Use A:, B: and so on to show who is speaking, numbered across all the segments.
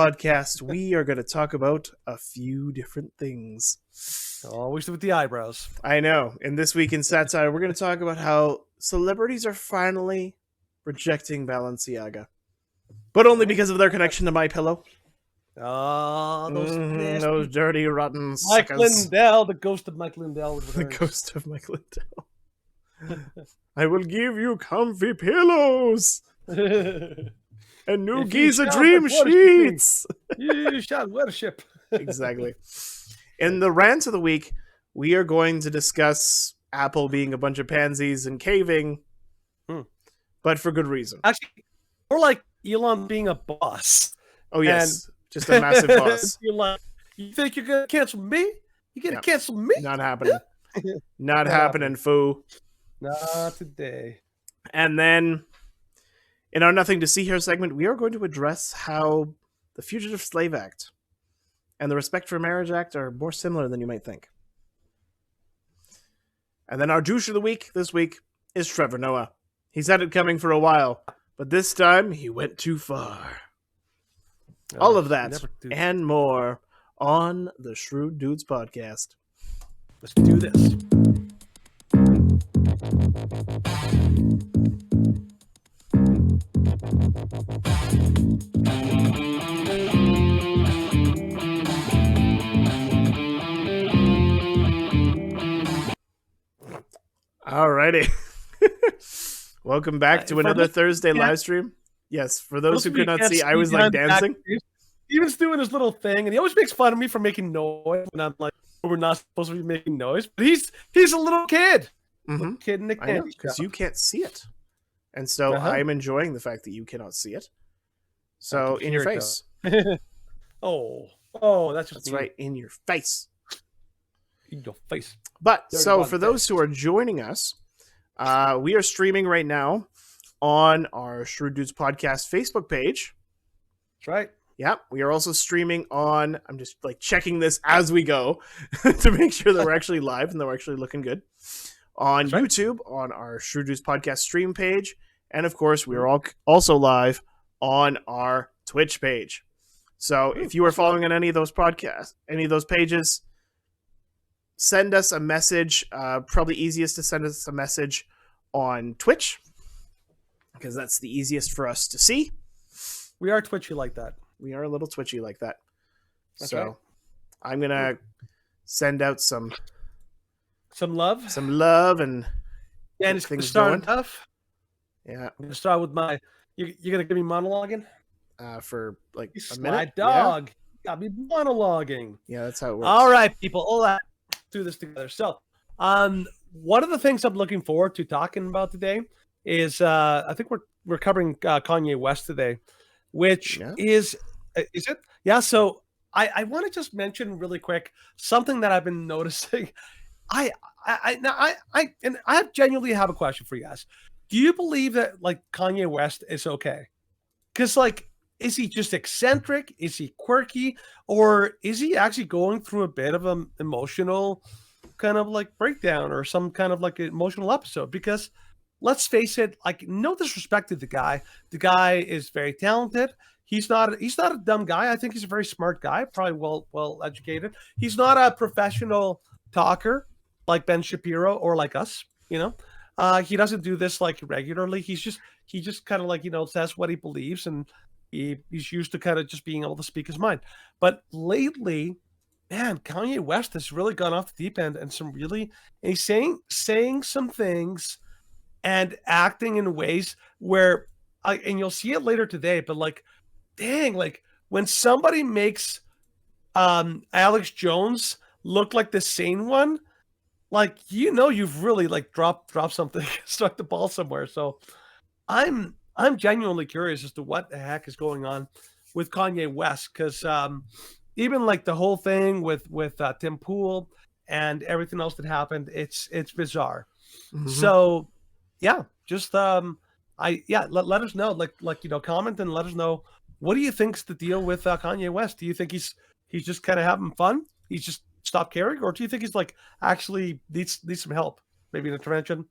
A: podcast, we are going to talk about a few different things.
B: Always with the eyebrows.
A: I know. In This Week in Satire, we're going to talk about how celebrities are finally rejecting Balenciaga. But only because of their connection to MyPillow.
B: Oh,
A: those dirty, rotten
B: Mike
A: suckers.
B: Lindell, the ghost of Mike Lindell.
A: The ghost of Mike Lindell. I will give you comfy pillows. And new Giza Dream sheets.
B: You shall worship.
A: Exactly. In the rant of the week, we are going to discuss Apple being a bunch of pansies and caving, but for good reason.
B: Actually, more like Elon being a boss.
A: Oh, yes. Just a massive boss.
B: You think you're going to cancel me? You're going to cancel me?
A: Not happening. Not happening, foo.
B: Not today.
A: And then, in our Nothing to See Here segment, we are going to address how the Fugitive Slave Act and the Respect for Marriage Act are more similar than you might think. And then our douche of the week this week is Trevor Noah. He's had it coming for a while, but this time he went too far. All of that and more on the Shrewd Dudes podcast.
B: Let's do this.
A: Alrighty. Welcome back to another Thursday live stream. Yes, for those who could not see, I was like dancing.
B: Steven's doing his little thing, and he always makes fun of me for making noise when I'm like, we're not supposed to be making noise. But he's a little kid. Little kid in the candy shop.
A: Because you can't see it. And so I'm enjoying the fact that you cannot see it. So in your face.
B: That's
A: right, in your face.
B: In your face.
A: But so for those who are joining us, we are streaming right now on our Shrewd Dudes podcast Facebook page.
B: That's right.
A: Yeah, we are also streaming on, I'm just like checking this as we go to make sure that we're actually live and that we're actually looking good. On YouTube, on our Shrewd Dudes podcast stream page. And of course, we are also live on our Twitch page. So if you are following on any of those podcasts, any of those pages, send us a message. Probably easiest to send us a message on Twitch because that's the easiest for us to see.
B: We are twitchy like that.
A: We are a little twitchy like that.
B: That's
A: so
B: right.
A: I'm going to send out some
B: love.
A: Some love and
B: it's going to start tough.
A: Yeah.
B: I'm going to start with my, you're going to give me monologuing?
A: For like a
B: minute?
A: minute?
B: Dog. Yeah. Got me monologuing.
A: Yeah, that's how it works.
B: All right, people. All that. Do this together. So, one of the things I'm looking forward to talking about today is I think we're covering Kanye West today, which is it? Yeah. So I want to just mention really quick something that I've been noticing. I genuinely have a question for you guys. Do you believe that like Kanye West is okay? Because like, is he just eccentric? Is he quirky? Or is he actually going through a bit of an emotional kind of like breakdown or some kind of like emotional episode? Because let's face it, like no disrespect to the guy. The guy is very talented. He's not a dumb guy. I think he's a very smart guy, probably well educated. He's not a professional talker like Ben Shapiro or like us, you know. He doesn't do this like regularly. He just kind of like, you know, says what he believes, and he's used to kind of just being able to speak his mind. But lately, man, Kanye West has really gone off the deep end, and he's saying some things and acting in ways where, and you'll see it later today, but like, dang, like when somebody makes Alex Jones look like the sane one, like, you know, you've really like dropped something, struck the ball somewhere. So I'm genuinely curious as to what the heck is going on with Kanye West, because even like the whole thing with Tim Pool and everything else that happened, it's bizarre. Mm-hmm. So yeah, just let us know, like you know, comment and let us know, what do you think's the deal with Kanye West? Do you think he's just kind of having fun? He's just stopped caring, or do you think he's like actually needs some help, maybe an intervention?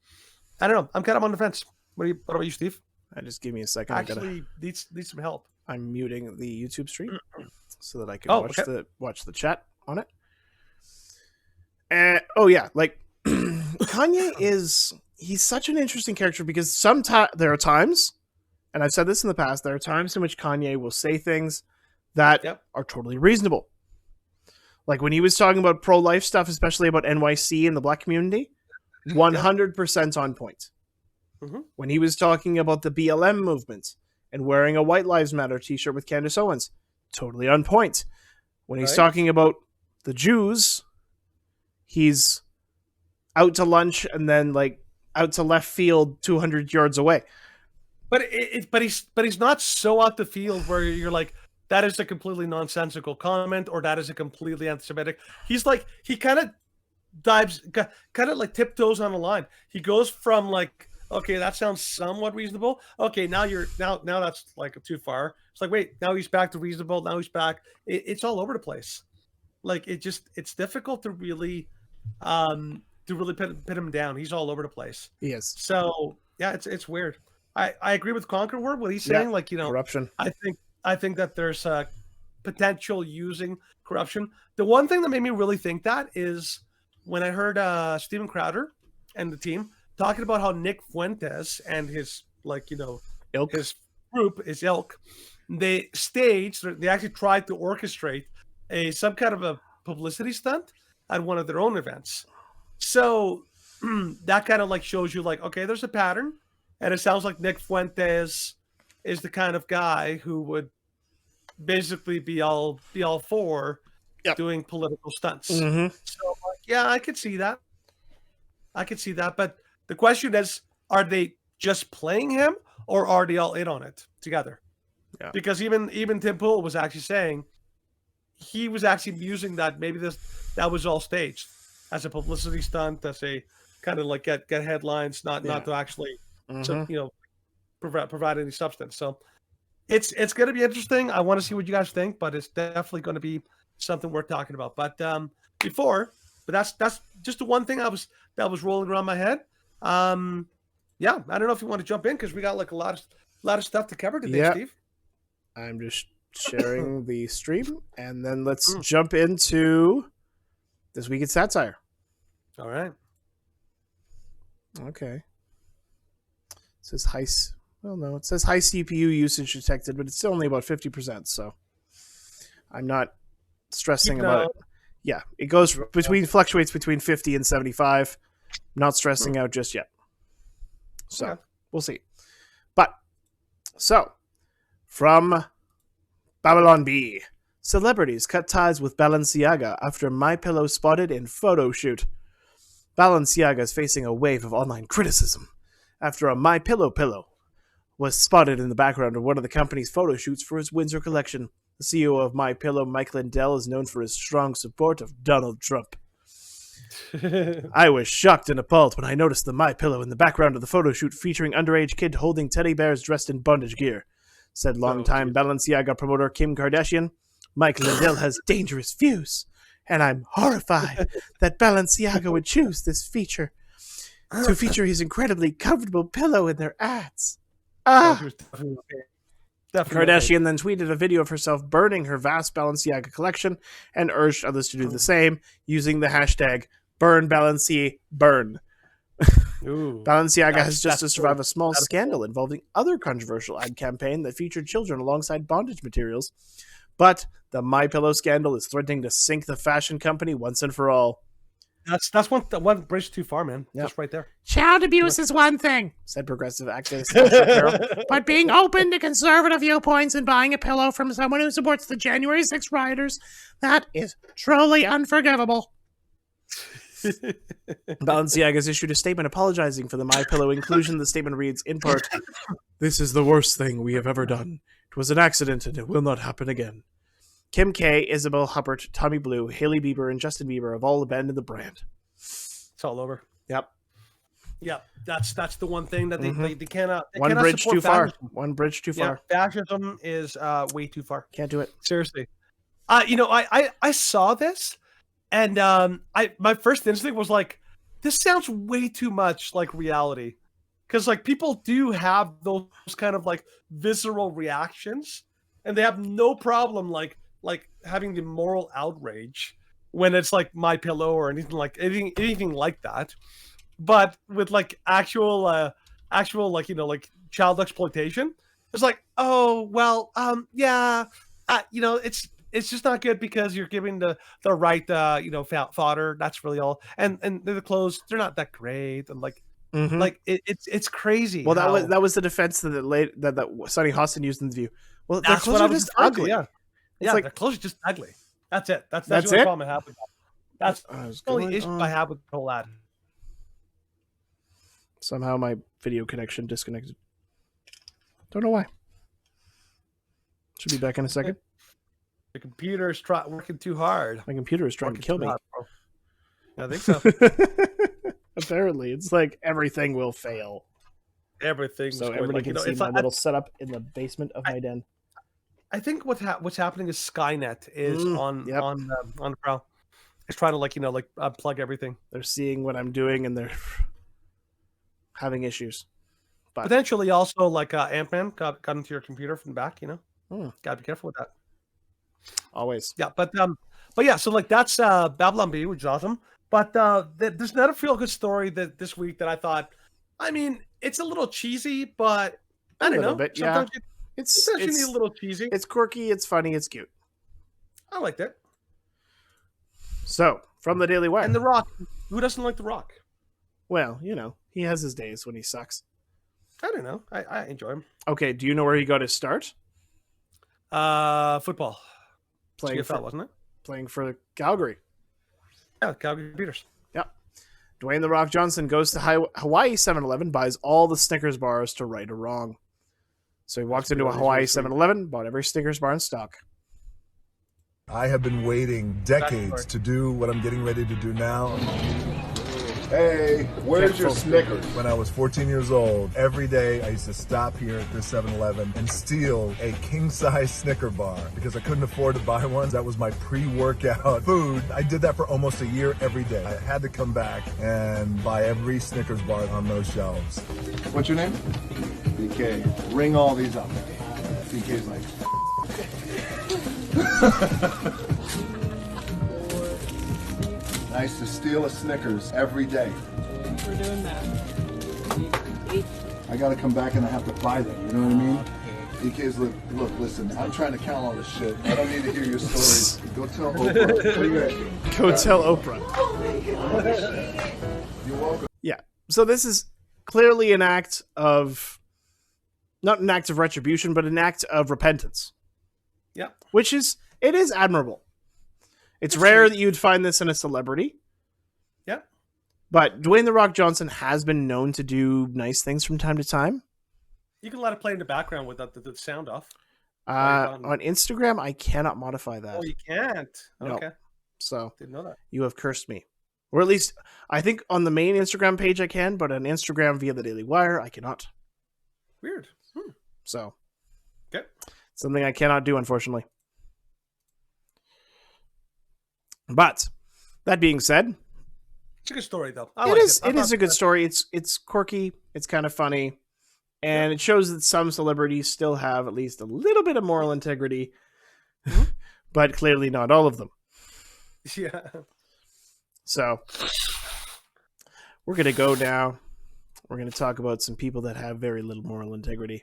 B: I don't know. I'm kind of on the fence. What about you, Steve?
A: Just give me a second.
B: Actually, needs some help.
A: I'm muting the YouTube stream so that I can watch the chat on it. Oh yeah, like Kanye he's such an interesting character because sometimes there are times, and I've said this in the past, there are times in which Kanye will say things that are totally reasonable. Like when he was talking about pro-life stuff, especially about NYC and the black community, 100% on point.
B: Mm-hmm.
A: When he was talking about the BLM movement and wearing a White Lives Matter t-shirt with Candace Owens, totally on point. When he's talking about the Jews, he's out to lunch and then like out to left field 200 yards away.
B: But he's not so out the field where you're like, that is a completely nonsensical comment or that is a completely anti-Semitic. He's like, he kind of dives, kind of like tiptoes on the line. He goes from like, okay, that sounds somewhat reasonable. Okay, now that's like too far. It's like, wait, now he's back to reasonable. Now he's back. It's all over the place. Like it's difficult to really pin him down. He's all over the place.
A: Yes.
B: So yeah, it's weird. I agree with Conqueror what he's saying. Like,
A: corruption.
B: I think that there's potential using corruption. The one thing that made me really think that is when I heard Steven Crowder and the team talking about how Nick Fuentes and his
A: ilk.
B: His group, his ilk, they actually tried to orchestrate some kind of a publicity stunt at one of their own events. So that kind of like shows you like, okay, there's a pattern, and it sounds like Nick Fuentes is the kind of guy who would basically be all for doing political stunts.
A: Mm-hmm.
B: So yeah, I could see that. But the question is, are they just playing him or are they all in on it together?
A: Yeah.
B: Because even Tim Pool was actually saying he was actually musing that maybe that was all staged as a publicity stunt, as a kind of like get headlines, not to actually provide any substance. So it's going to be interesting. I want to see what you guys think, but it's definitely going to be something worth talking about. But that's just the one thing that was rolling around my head. I don't know if you want to jump in because we got like a lot of stuff to cover today, Steve.
A: I'm just sharing the stream, and then let's jump into this week in satire.
B: All right.
A: Okay. It says high CPU usage detected, but it's only about 50%. So I'm not stressing about it. Yeah, it fluctuates between 50 and 75. I'm not stressing out just yet. So we'll see. But so from Babylon B, celebrities cut ties with Balenciaga after MyPillow spotted in photo shoot. Balenciaga is facing a wave of online criticism after a MyPillow pillow was spotted in the background of one of the company's photo shoots for its Windsor collection. The CEO of MyPillow, Mike Lindell, is known for his strong support of Donald Trump. I was shocked and appalled when I noticed the MyPillow in the background of the photo shoot featuring underage kid holding teddy bears dressed in bondage gear, said longtime Balenciaga promoter Kim Kardashian. Mike Lindell has dangerous views, and I'm horrified that Balenciaga would choose this feature to feature his incredibly comfortable pillow in their ads. Kardashian then tweeted a video of herself burning her vast Balenciaga collection and urged others to do the same using the hashtag #BurnBalenci_Burn. Balenciaga has just to survive a small scandal involving other controversial ad campaign that featured children alongside bondage materials, but the MyPillow scandal is threatening to sink the fashion company once and for all.
B: That's one bridge too far, man. Just right there.
A: Child abuse is one thing, said progressive activist Ashley Carroll, but being open to conservative viewpoints and buying a pillow from someone who supports the January 6th rioters, that is truly unforgivable. Balenciaga has issued a statement apologizing for the MyPillow inclusion. The statement reads, in part, "This is the worst thing we have ever done. It was an accident and it will not happen again. Kim K, Isabel Huppert, Tommy Blue, Hailey Bieber, and Justin Bieber have all abandoned the brand."
B: It's all over.
A: Yep.
B: Yeah, that's the one thing that they cannot.
A: One bridge too far. One bridge too far.
B: Fascism is way too far.
A: Can't do it.
B: Seriously. I saw this, and my first instinct was like, this sounds way too much like reality, because like people do have those kind of like visceral reactions and they have no problem like having the moral outrage when it's like My Pillow or anything like that. But with like actual like like child exploitation, it's like, oh well, yeah, it's just not good because you're giving the right fodder. That's really all. And the clothes, they're not that great, and
A: Mm-hmm.
B: it's crazy.
A: Well,
B: how
A: that was the defense that Sonny Hostin used in the view. Well, their
B: that's
A: clothes
B: what I
A: are
B: was
A: just
B: referring to.
A: ugly.
B: Yeah,
A: It's like
B: their clothes are just ugly. That's it. That's
A: that's
B: the only
A: it.
B: problem I have with that. That's
A: I was
B: the only
A: going
B: issue I
A: on.
B: have with the whole ad.
A: Somehow my video connection disconnected. Don't know why. Should be back in a second.
B: The computer's working too hard.
A: My computer is trying to kill me.
B: Hard, I think so.
A: Apparently, it's like everything will fail.
B: Everything's
A: So
B: going,
A: everybody can see
B: it's
A: my little setup in the basement of my den.
B: I think what's happening is Skynet is on the prowl. It's trying to plug everything.
A: They're seeing what I'm doing and they're having issues. But
B: potentially also like Ant-Man got into your computer from the back. Gotta be careful with that.
A: Always.
B: Yeah, but yeah. So like that's Babylon Bee, which is awesome. But there's another feel good story that this week that I thought. I mean, it's a little cheesy, but I don't know.
A: Bit,
B: sometimes
A: yeah.
B: It's you need a little cheesy.
A: It's quirky, it's funny, it's cute.
B: I liked it.
A: So, from the Daily Wire.
B: And The Rock. Who doesn't like The Rock?
A: Well, he has his days when he sucks.
B: I don't know. I enjoy him.
A: Okay, do you know where he got his start?
B: Football.
A: Playing
B: CFL, wasn't it?
A: Playing for Calgary.
B: Yeah, Calgary Beaters.
A: Yeah. Dwayne "The Rock" Johnson goes to Hawaii 7-Eleven, buys all the Snickers bars to right a wrong. So he walks into a Hawaii 7-Eleven, bought every Snickers bar in stock.
C: I have been waiting decades to do what I'm getting ready to do now. Hey, where's your Snickers? When I was 14 years old, every day I used to stop here at this 7-Eleven and steal a king-size Snicker bar because I couldn't afford to buy one. That was my pre-workout food. I did that for almost a year every day. I had to come back and buy every Snickers bar on those shelves.
D: What's your name? BK. Ring all these up. BK's like... I used to steal a Snickers every day.
E: Thanks for doing that.
D: I gotta come back and I have to buy them, you know what I mean? BK's look, listen, I'm trying to count all this shit. I don't need to hear your stories. Go tell Oprah. What do you got?
A: Go tell Oprah.
D: You're welcome.
A: Yeah. So this is clearly an act of, not an act of retribution, but an act of repentance.
B: Yeah.
A: Which is admirable. It's rare that you'd find this in a celebrity.
B: Yeah.
A: But Dwayne "The Rock" Johnson has been known to do nice things from time to time.
B: You can let it play in the background without the sound off.
A: On Instagram, I cannot modify that.
B: Oh, you can't?
A: No.
B: Okay.
A: So
B: didn't know that.
A: You have cursed me. Or at least, I think on the main Instagram page I can, but on Instagram via the Daily Wire, I cannot.
B: Weird.
A: So.
B: Okay.
A: Something I cannot do, unfortunately. But that being said,
B: it's a good story though.
A: It is a good story. It's quirky, it's kind of funny, and it shows that some celebrities still have at least a little bit of moral integrity, but clearly not all of them.
B: Yeah.
A: So we're gonna go now. We're gonna talk about some people that have very little moral integrity.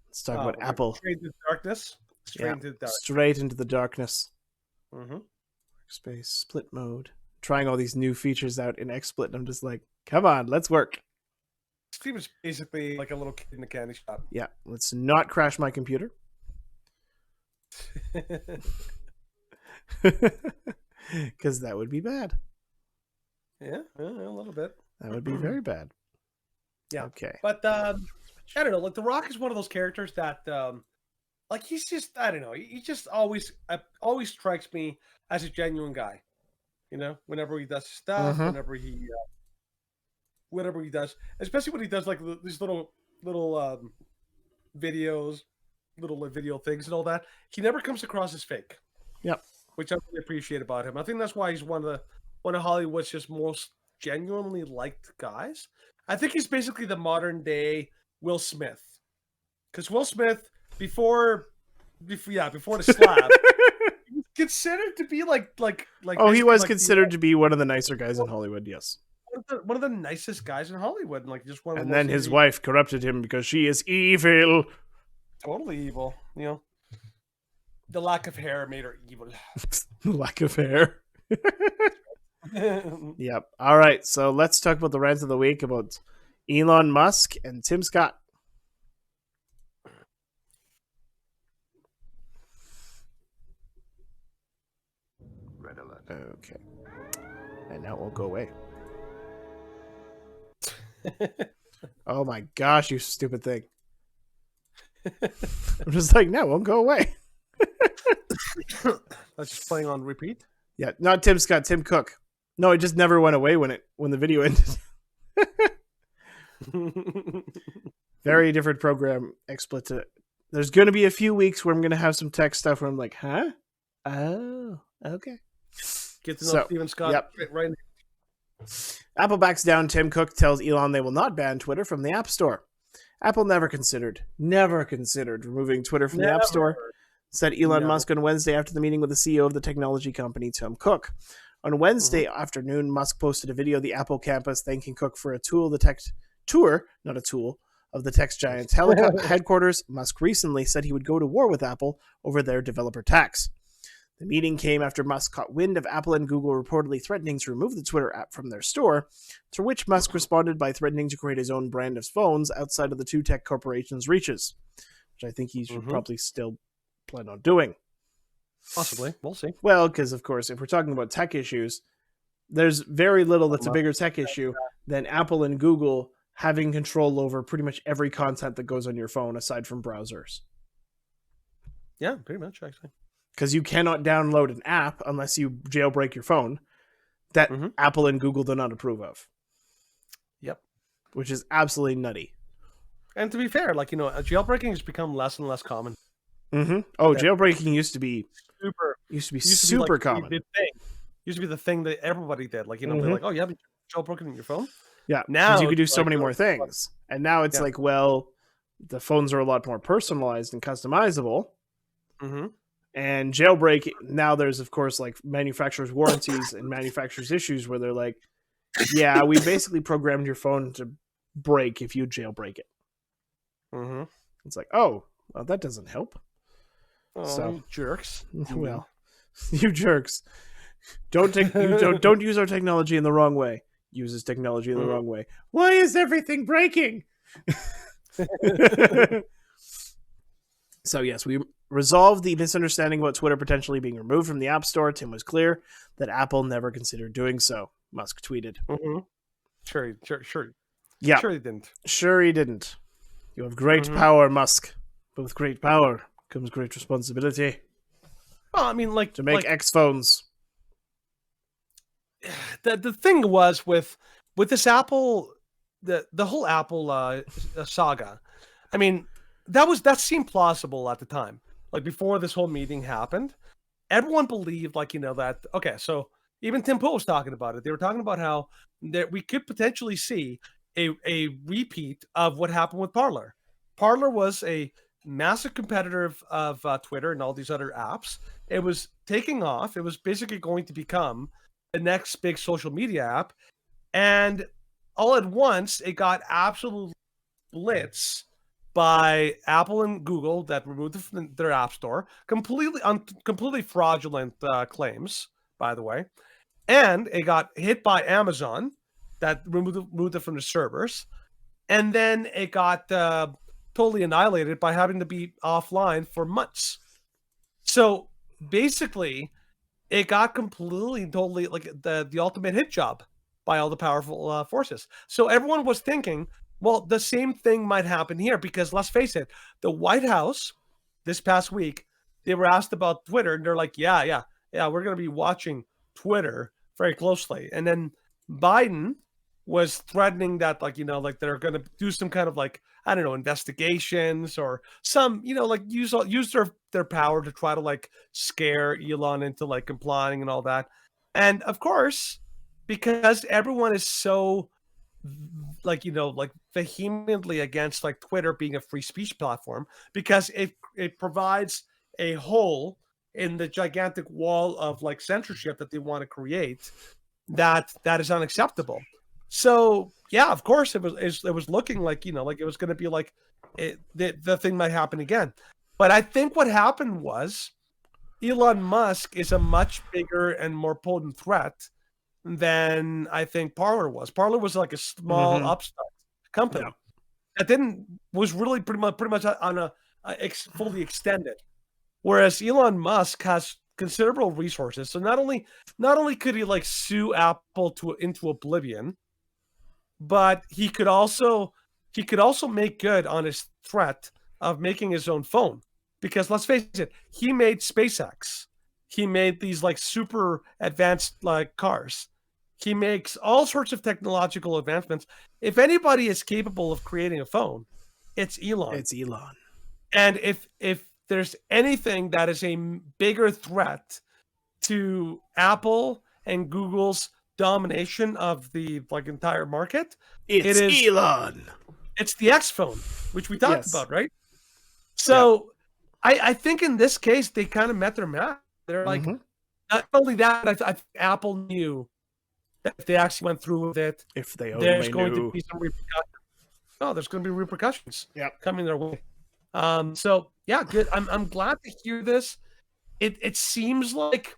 A: Let's talk about Apple.
B: Straight into the darkness.
A: Straight into the darkness.
B: Mm-hmm.
A: Workspace, split mode. Trying all these new features out in XSplit, and I'm just like, come on, let's work.
B: Steve is basically like a little kid in a candy shop.
A: Yeah, let's not crash my computer. Because that would be bad.
B: Yeah, a little bit.
A: That would be very bad.
B: Yeah.
A: Okay.
B: But I don't know. Like The Rock is one of those characters that, like he's just, I don't know. He just always strikes me as a genuine guy. You know, whenever he does stuff, whatever he does, especially when he does like these little videos, little video things and all that, he never comes across as fake.
A: Yep.
B: Which I really appreciate about him. I think that's why he's one of Hollywood's just most genuinely liked guys. I think he's basically the modern day Will Smith. Because Will Smith before the slap, he was considered to be like.
A: Oh, he was
B: like
A: considered to be one of the nicer guys in Hollywood. Yes.
B: one of the nicest guys in Hollywood, and like just one of the
A: And then
B: most
A: his wife corrupted him because she is evil.
B: totally evil. You know, the lack of hair made her evil.
A: Lack of hair. Yep. All right. So let's talk about the rant of the week about Elon Musk and Tim Scott. Red alert. Okay. And now it won't go away. Oh my gosh, you stupid thing. I'm just like, no, it won't go away.
B: That's just playing on repeat.
A: Yeah, not Tim Scott, Tim Cook. No, it just never went away when the video ended. Very different program, explicit. There's going to be a few weeks where I'm going to have some tech stuff where I'm like, huh? Oh, okay.
B: Get to know Steven Scott right now.
A: Apple backs down. Tim Cook tells Elon they will not ban Twitter from the App Store. Apple never considered removing Twitter from the App Store, said Elon Musk on Wednesday after the meeting with the CEO of the technology company, Tim Cook. On Wednesday afternoon, Musk posted a video of the Apple campus thanking Cook for a tour of the tech giant's headquarters. Musk recently said he would go to war with Apple over their developer tax. The meeting came after Musk caught wind of Apple and Google reportedly threatening to remove the Twitter app from their store, to which Musk responded by threatening to create his own brand of phones outside of the two tech corporations' reaches, which I think he should probably still plan on doing.
B: Possibly. We'll see.
A: Well, because, of course, if we're talking about tech issues, there's very little that's a bigger tech issue than Apple and Google having control over pretty much every content that goes on your phone aside from browsers.
B: Yeah, pretty much, actually.
A: Because you cannot download an app unless you jailbreak your phone that Apple and Google do not approve of.
B: Yep.
A: Which is absolutely nutty.
B: And to be fair, jailbreaking has become less and less common.
A: Oh, jailbreaking used to be super common.
B: Used to be the thing that everybody did. They're like, oh, you haven't jailbroken in your phone?
A: Yeah, now you could do so many more things. And now it's like, well, the phones are a lot more personalized and customizable. And jailbreak, now there's, of course, like manufacturer's warranties and manufacturer's issues where they're like, yeah, we basically programmed your phone to break if you jailbreak it. It's like, oh, well, that doesn't help.
B: Oh, so, you jerks.
A: Well, you jerks. Don't use our technology in the wrong way. Uses technology in the wrong way. Why is everything breaking? So, yes, we resolved the misunderstanding about Twitter potentially being removed from the App Store. Tim was clear that Apple never considered doing so, Musk tweeted.
B: Sure.
A: Yeah.
B: Sure he didn't.
A: Sure he didn't. You have great power, Musk. But with great power comes great responsibility.
B: Well, I mean,
A: to make X phones.
B: The thing was with this Apple, the whole Apple saga. I mean, that seemed plausible at the time. Like before this whole meeting happened, everyone believed that. Okay, so even Tim Pool was talking about it. They were talking about how that we could potentially see a repeat of what happened with Parler. Parler was a massive competitor of Twitter and all these other apps. It was taking off. It was basically going to become the next big social media app. And all at once, it got absolute blitz by Apple and Google that removed it from their app store. Completely fraudulent claims, by the way. And it got hit by Amazon that removed it from the servers. And then it got totally annihilated by having to be offline for months. So basically, it got totally like the ultimate hit job by all the powerful forces. So everyone was thinking, well, the same thing might happen here because let's face it, the White House this past week, they were asked about Twitter and they're like, yeah, we're going to be watching Twitter very closely. And then Biden was threatening that they're going to do some kind of investigations or some, use their power to try to scare Elon into complying and all that. And of course, because everyone is so vehemently against Twitter being a free speech platform, because it it provides a hole in the gigantic wall of like censorship that they want to create that is unacceptable. So yeah, of course it was looking like, like it was going to be like the thing might happen again. But I think what happened was Elon Musk is a much bigger and more potent threat than I think Parler was. Parler was like a small upstart company that was really pretty much on a fully extended. Whereas Elon Musk has considerable resources, so not only could he like sue Apple into oblivion, but he could also make good on his threat of making his own phone. Because let's face it, he made SpaceX, he made these like super advanced like cars, he makes all sorts of technological advancements. If anybody is capable of creating a phone, it's Elon.
A: It's Elon.
B: And if there's anything that is a bigger threat to Apple and Google's domination of the like entire market, it is
A: Elon.
B: It's the X phone, which we talked about, right? So I think in this case they kind of met their match. They're like, not only that, I think Apple knew that if they actually went through with it,
A: if they
B: there's going to be some repercussions. No, there's going to be repercussions coming their way. So yeah, good. I'm glad to hear this. It seems like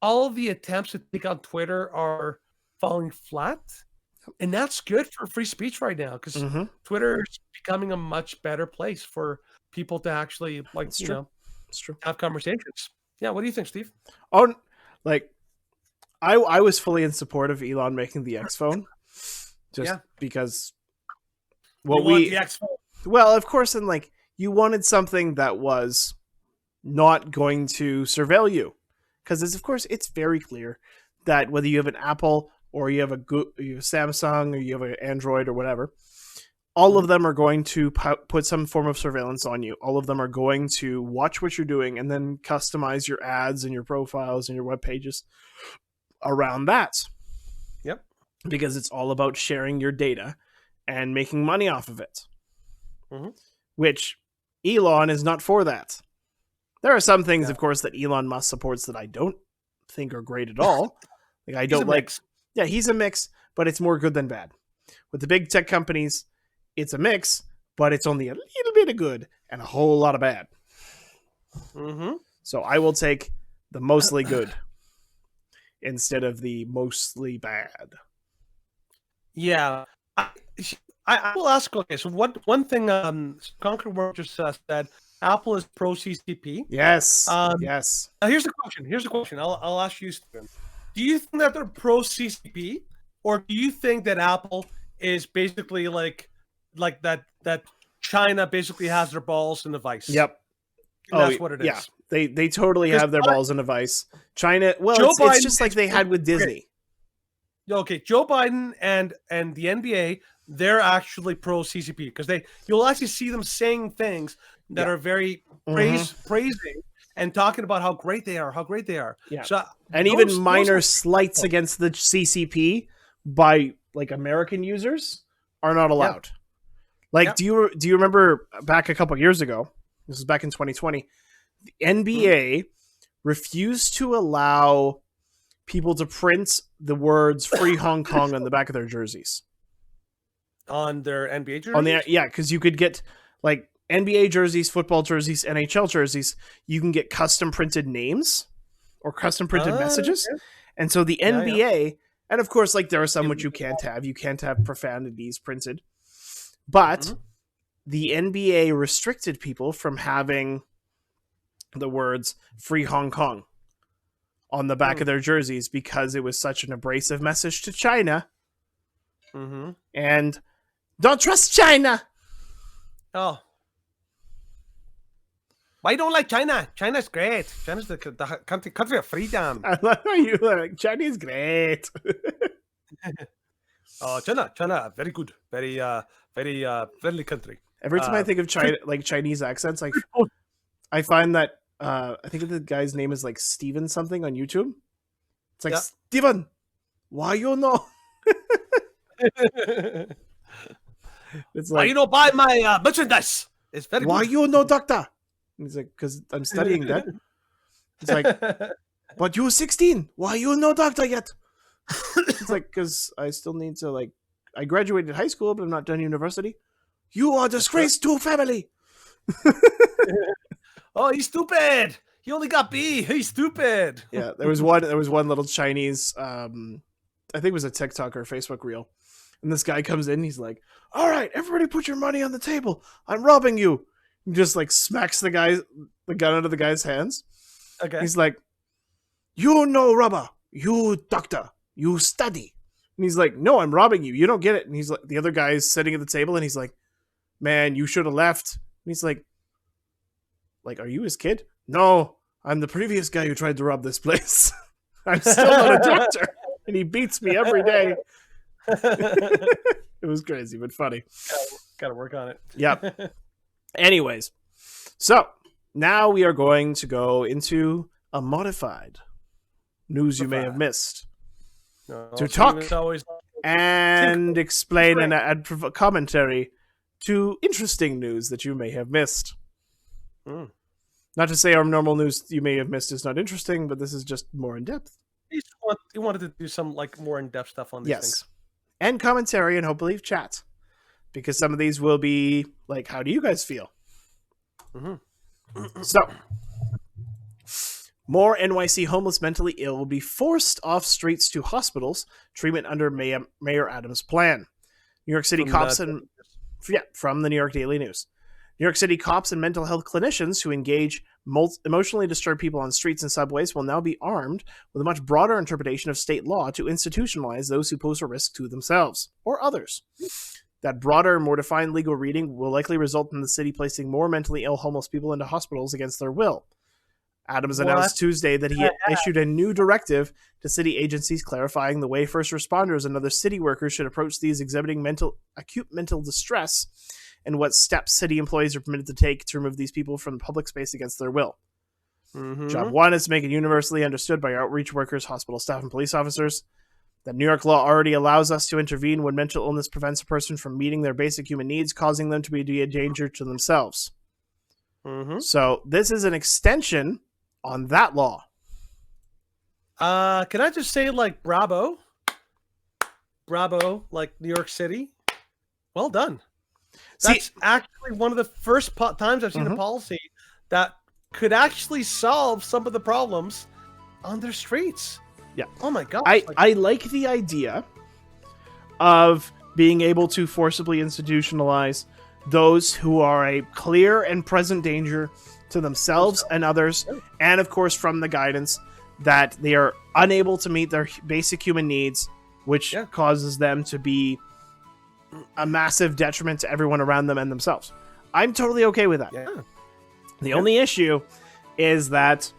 B: all of the attempts to take on Twitter are falling flat, and that's good for free speech right now because Twitter is becoming a much better place for people to actually like
A: it's true.
B: Have conversations. Yeah, what do you think, Steve?
A: Oh, like I was fully in support of Elon making the X phone, just because.
B: The X phone.
A: Well, of course, and like you wanted something that was not going to surveil you, because it's very clear that whether you have an Apple or you have a Samsung or you have an Android or whatever, all of them are going to put some form of surveillance on you. All of them are going to watch what you're doing and then customize your ads and your profiles and your web pages around that.
B: Yep.
A: Because it's all about sharing your data and making money off of it. Which Elon is not for that. There are some things, of course, that Elon Musk supports that I don't think are great at all. Like I don't like. Yeah, he's a mix, but it's more good than bad. With the big tech companies, it's a mix, but it's only a little bit of good and a whole lot of bad. So I will take the mostly good instead of the mostly bad.
B: Yeah. I will ask, okay, so one thing Conquer World just said, Apple is pro CCP.
A: Yes. Yes.
B: Now here's the question. I'll ask you, Stephen. Do you think that they're pro CCP, or do you think that Apple is basically like that China basically has their balls in the vice?
A: Yep.
B: And that's what it is.
A: Yeah. They totally have their balls in a vice. China, well, it's just like they had with Disney.
B: Okay, Joe Biden and the NBA, they're actually pro CCP because you'll actually see them saying things that are very praising and talking about how great they are.
A: Yeah.
B: So,
A: and even minor slights against the CCP by like American users are not allowed. Like, do you remember back a couple of years ago? This was back in 2020. The NBA refused to allow people to print the words "Free Hong Kong" on the back of their jerseys.
B: On their NBA jerseys?
A: Because you could get like NBA jerseys, football jerseys, NHL jerseys. You can get custom printed names or custom printed messages. Okay. And so the NBA, and of course, like there are some which you can't have. You can't have profanities printed. But the NBA restricted people from having the words "Free Hong Kong" on the back of their jerseys because it was such an abrasive message to China. And don't trust China.
B: Oh. Why you don't like China? China's great. China's the country of freedom.
A: I love how you like China's great.
B: China, very good. Very friendly country.
A: Every time I think of China, like Chinese accents, like I find that I think the guy's name is like Steven something on YouTube. It's like, Steven, why you know? It's like,
B: why you don't buy my merchandise? It's very
A: why
B: good.
A: you know, doctor? And he's like, because I'm studying that. He's like, but you're 16. Why you no doctor yet? It's like, because I still need to, like, I graduated high school, but I'm not done university. You are a disgrace to family.
B: Oh, he's stupid. He only got B. He's stupid.
A: Yeah, there was one little Chinese, I think it was a TikTok or a Facebook reel. And this guy comes in, he's like, all right, everybody put your money on the table. I'm robbing you. He just like smacks the gun out of the guy's hands.
B: Okay.
A: He's like, you know rubber, you doctor, you study. And he's like, no, I'm robbing you. You don't get it. And he's like, the other guy is sitting at the table and he's like, man, you should have left. And he's like, are you his kid? No, I'm the previous guy who tried to rob this place. I'm still not a doctor. And he beats me every day. It was crazy, but funny.
B: Gotta work on it.
A: Yep. Anyways, so now we are going to go into a modified news you may have missed. To talk and explain and add commentary to interesting news that you may have missed. Not to say our normal news you may have missed is not interesting, but this is just more in depth.
B: You wanted to do some like more in depth stuff on these things.
A: And commentary and hopefully chat, because some of these will be like, how do you guys feel? So, more NYC homeless mentally ill will be forced off streets to hospitals. Treatment under Mayor Adams' plan. New York City cops from the New York Daily News. New York City cops and mental health clinicians who engage emotionally disturbed people on streets and subways will now be armed with a much broader interpretation of state law to institutionalize those who pose a risk to themselves or others. That broader and more defined legal reading will likely result in the city placing more mentally ill homeless people into hospitals against their will. Adams announced Tuesday that he had issued a new directive to city agencies clarifying the way first responders and other city workers should approach these exhibiting acute mental distress, and what steps city employees are permitted to take to remove these people from public space against their will. Job one is to make it universally understood by outreach workers, hospital staff, and police officers that New York law already allows us to intervene when mental illness prevents a person from meeting their basic human needs, causing them to be a danger to themselves. So this is an extension on that law.
B: Can I just say, like, bravo, like New York City, well done. That's actually one of the first times I've seen a policy that could actually solve some of the problems on their streets.
A: Yeah.
B: Oh my God.
A: I like the idea of being able to forcibly institutionalize those who are a clear and present danger to themselves and others, and of course from the guidance that they are unable to meet their basic human needs, which causes them to be a massive detriment to everyone around them and themselves. I'm totally okay with that. The only issue is that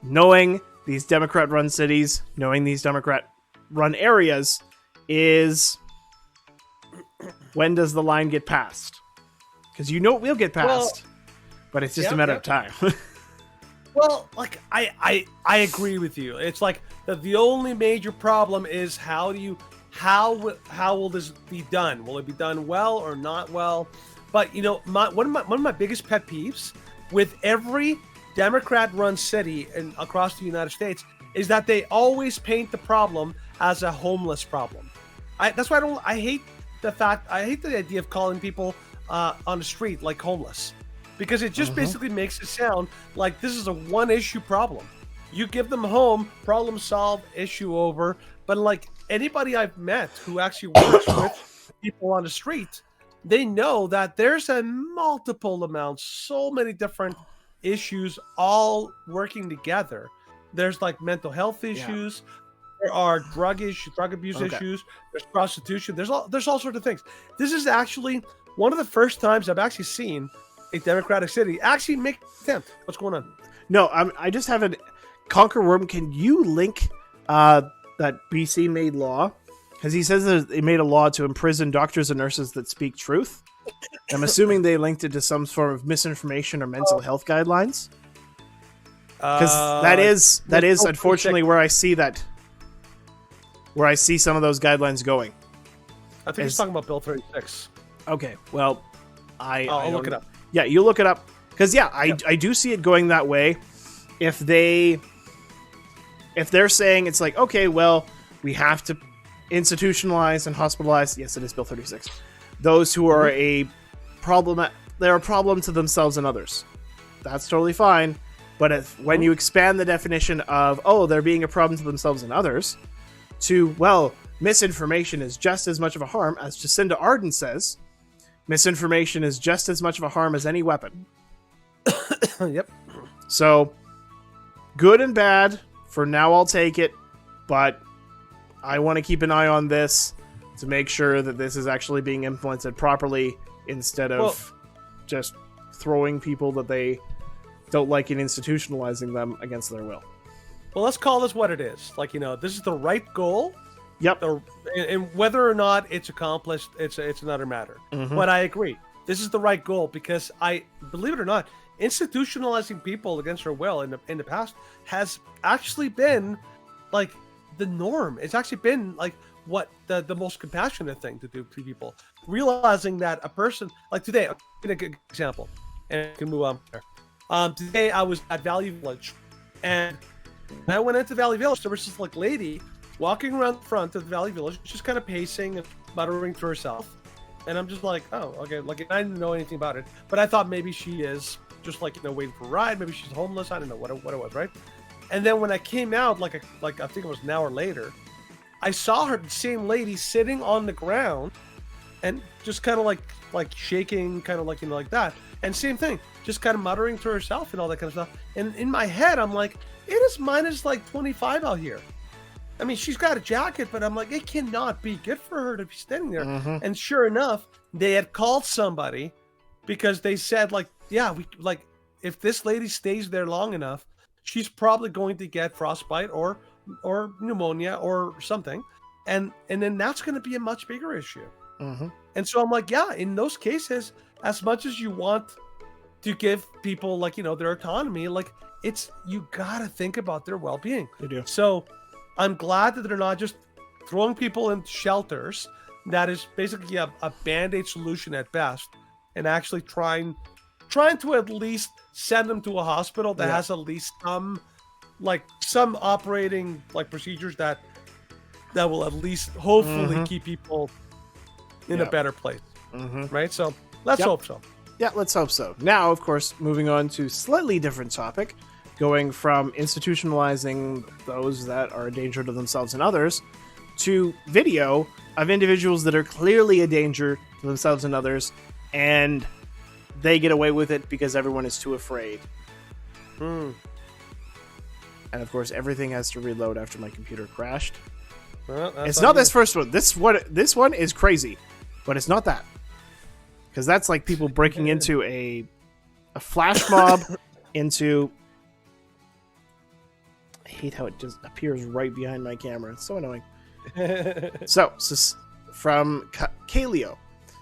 A: knowing these Democrat-run cities, knowing these Democrat-run areas, is when does the line get passed? Because you know it will get passed, but it's just a matter of time.
B: Well, like I agree with you. It's like the only major problem is how will this be done? Will it be done well or not well? But you know, one of my biggest pet peeves with every Democrat-run city across the United States is that they always paint the problem as a homeless problem. That's why I hate the idea of calling people on the street like homeless, because it just basically makes it sound like this is a one-issue problem. You give them a home, problem solved, issue over. But like anybody I've met who actually works with people on the street, they know that there's a multiple amounts, so many different issues all working together. There's like mental health issues. There are drug abuse issues. There's prostitution. There's all sorts of things. This is actually one of the first times I've actually seen a Democratic city actually make an attempt. What's going on?
A: No, I just have an Conquer Worm. Can you link that BC made law? Because he says that they made a law to imprison doctors and nurses that speak truth. I'm assuming they linked it to some sort of misinformation or mental health guidelines. Because that is unfortunately where I see some of those guidelines going.
B: I think he's talking about Bill 36.
A: Okay, well, I'll
B: look it up.
A: Yeah, you look it up. Because yeah, I do see it going that way. If they're saying it's like, okay, well, we have to institutionalize and hospitalize. Yes, it is Bill 36. Those who are they're a problem to themselves and others. That's totally fine. But when you expand the definition of, oh, they're being a problem to themselves and others, to, well, misinformation is just as much of a harm, as Jacinda Ardern says, misinformation is just as much of a harm as any weapon.
B: Yep.
A: So, good and bad. For now, I'll take it. But I want to keep an eye on this to make sure that this is actually being implemented properly instead of just throwing people that they don't like and institutionalizing them against their will.
B: Well, let's call this what it is. Like, this is the right goal.
A: Yep.
B: And whether or not it's accomplished, it's another matter. But I agree. This is the right goal because believe it or not, institutionalizing people against their will in the past has actually been like the norm. It's actually been like what the most compassionate thing to do to people. Realizing that a person, like today, I'll give a good example, and I can move on there. Today I was at Valley Village, and when I went into Valley Village, there was this like lady walking around the front of the Valley Village, just kind of pacing and muttering to herself. And I'm just like, oh, okay. Like, I didn't know anything about it, but I thought maybe she is just like, waiting for a ride. Maybe she's homeless. I don't know what it was, right? And then when I came out, like I think it was an hour later, I saw her, the same lady, sitting on the ground and just kind of like shaking, kind of like, like that. And same thing, just kind of muttering to herself and all that kind of stuff. And in my head, I'm like, it is minus like 25 out here. I mean, she's got a jacket, but I'm like, it cannot be good for her to be standing there. And sure enough, they had called somebody because they said, like, yeah, if this lady stays there long enough, she's probably going to get frostbite or pneumonia or something. And then that's going to be a much bigger issue. And so I'm like, yeah, in those cases, as much as you want to give people like, their autonomy, like you got to think about their well-being.
A: You do.
B: So I'm glad that they're not just throwing people in shelters. That is basically a band-aid solution at best, and actually trying to at least send them to a hospital that has at least some operating like procedures that will at least hopefully keep people in a better place. Right? So let's hope so.
A: Yeah, let's hope so. Now, of course, moving on to slightly different topic, going from institutionalizing those that are a danger to themselves and others to video of individuals that are clearly a danger to themselves and others, and they get away with it because everyone is too afraid. And of course, everything has to reload after my computer crashed.
B: Well,
A: it's not this first one. This one is crazy, but it's not that. Because that's like people breaking into a flash mob into... I hate how it just appears right behind my camera. It's so annoying. So from Kaleo.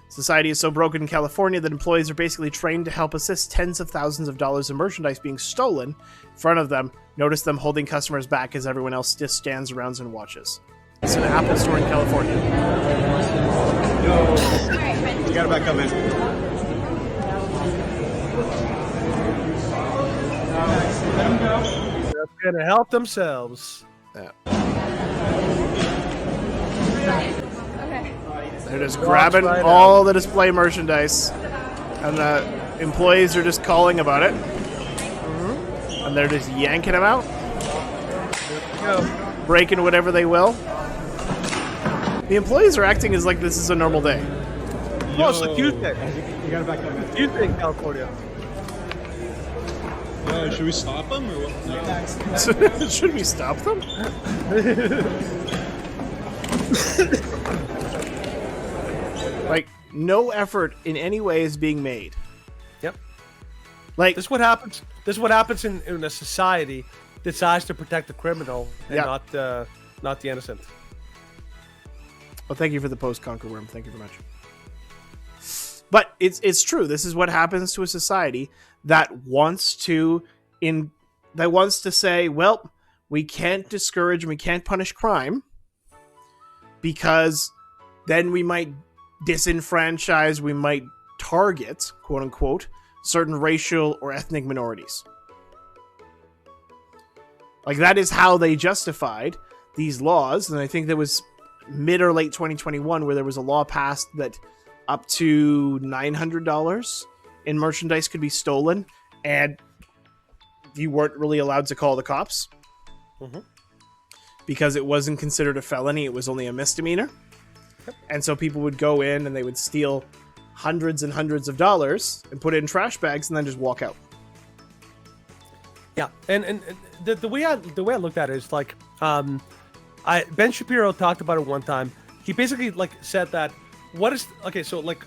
A: Society is so broken in California that employees are basically trained to help assist tens of thousands of dollars of merchandise being stolen in front of them. Notice them holding customers back as everyone else just stands around and watches. It's an Apple store in California.
E: Yo. You gotta back up, man.
B: They're gonna help themselves.
A: Yeah. They're just grabbing all the display merchandise, and the employees are just calling about it. And they're just yanking them out, breaking whatever they will. The employees are acting as like this is a normal day.
B: Oh, it's a Tuesday.
E: You gotta back up, man.
B: Tuesday in California.
E: Should we stop them or what? No.
A: Should we stop them? Like, no effort in any way is being made.
B: Yep.
A: Like,
B: this is what happens. This is what happens in a society that decides to protect the criminal and not the innocent.
A: Well, thank you for the post, Conquer Worm. Thank you very much. But it's true. This is what happens to a society that wants to say, well, we can't discourage and we can't punish crime because then we might disenfranchise, we might target, quote unquote, certain racial or ethnic minorities. Like, that is how they justified these laws, and I think there was mid or late 2021 where there was a law passed that up to $900 in merchandise could be stolen, and you weren't really allowed to call the cops because it wasn't considered a felony. It was only a misdemeanor. And so people would go in and they would steal hundreds and hundreds of dollars and put it in trash bags and then just walk out.
B: Yeah, and the way I looked at it is like, Ben Shapiro talked about it one time. He basically like said that so like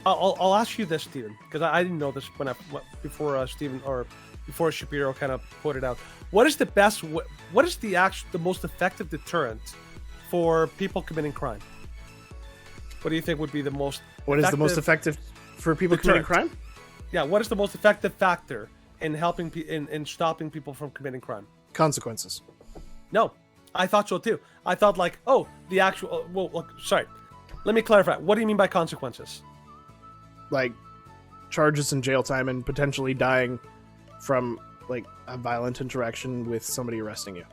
B: I'll ask you this, Stephen, because I didn't know this before Stephen or before Shapiro kind of put it out. What is the most effective deterrent for people committing crime? What do you think would be the most?
A: What is the most effective for people committing crime?
B: Yeah, what is the most effective factor in helping in stopping people from committing crime?
A: Consequences.
B: No, I thought so too. I thought like, the actual. Well, look, sorry. Let me clarify. What do you mean by consequences?
A: Like charges and jail time and potentially dying from like a violent interaction with somebody arresting you.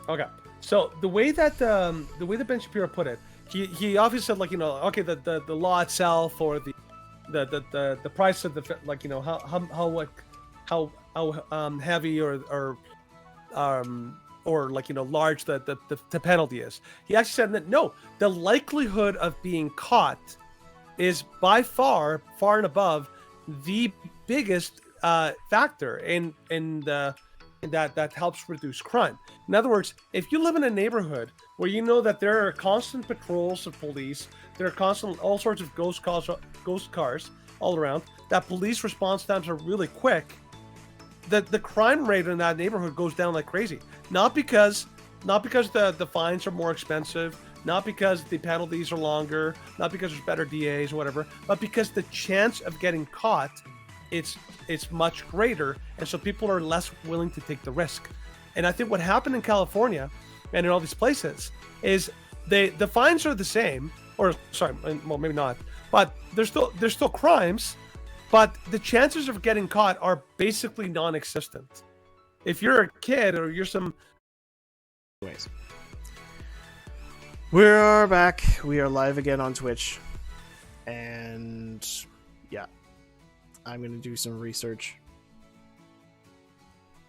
A: Okay.
B: So the way that Ben Shapiro put it, he obviously said like, okay, the law itself or the price of the, like, how heavy or like, large the penalty is. He actually said that no, the likelihood of being caught is by far and above the biggest factor in that helps reduce crime. In other words, if you live in a neighborhood where you know that there are constant patrols of police, there are constant all sorts of ghost cars all around, that police response times are really quick, the crime rate in that neighborhood goes down like crazy. Not because the fines are more expensive, not because the penalties are longer, not because there's better DAs or whatever, but because the chance of getting caught, it's much greater, and so people are less willing to take the risk. And I think what happened in California and in all these places is the fines are the same, or sorry, well, maybe not, but there's still crimes, but the chances of getting caught are basically non-existent. If you're a kid or you're some
A: ways. We're back. We are live again on Twitch. And yeah, I'm going to do some research.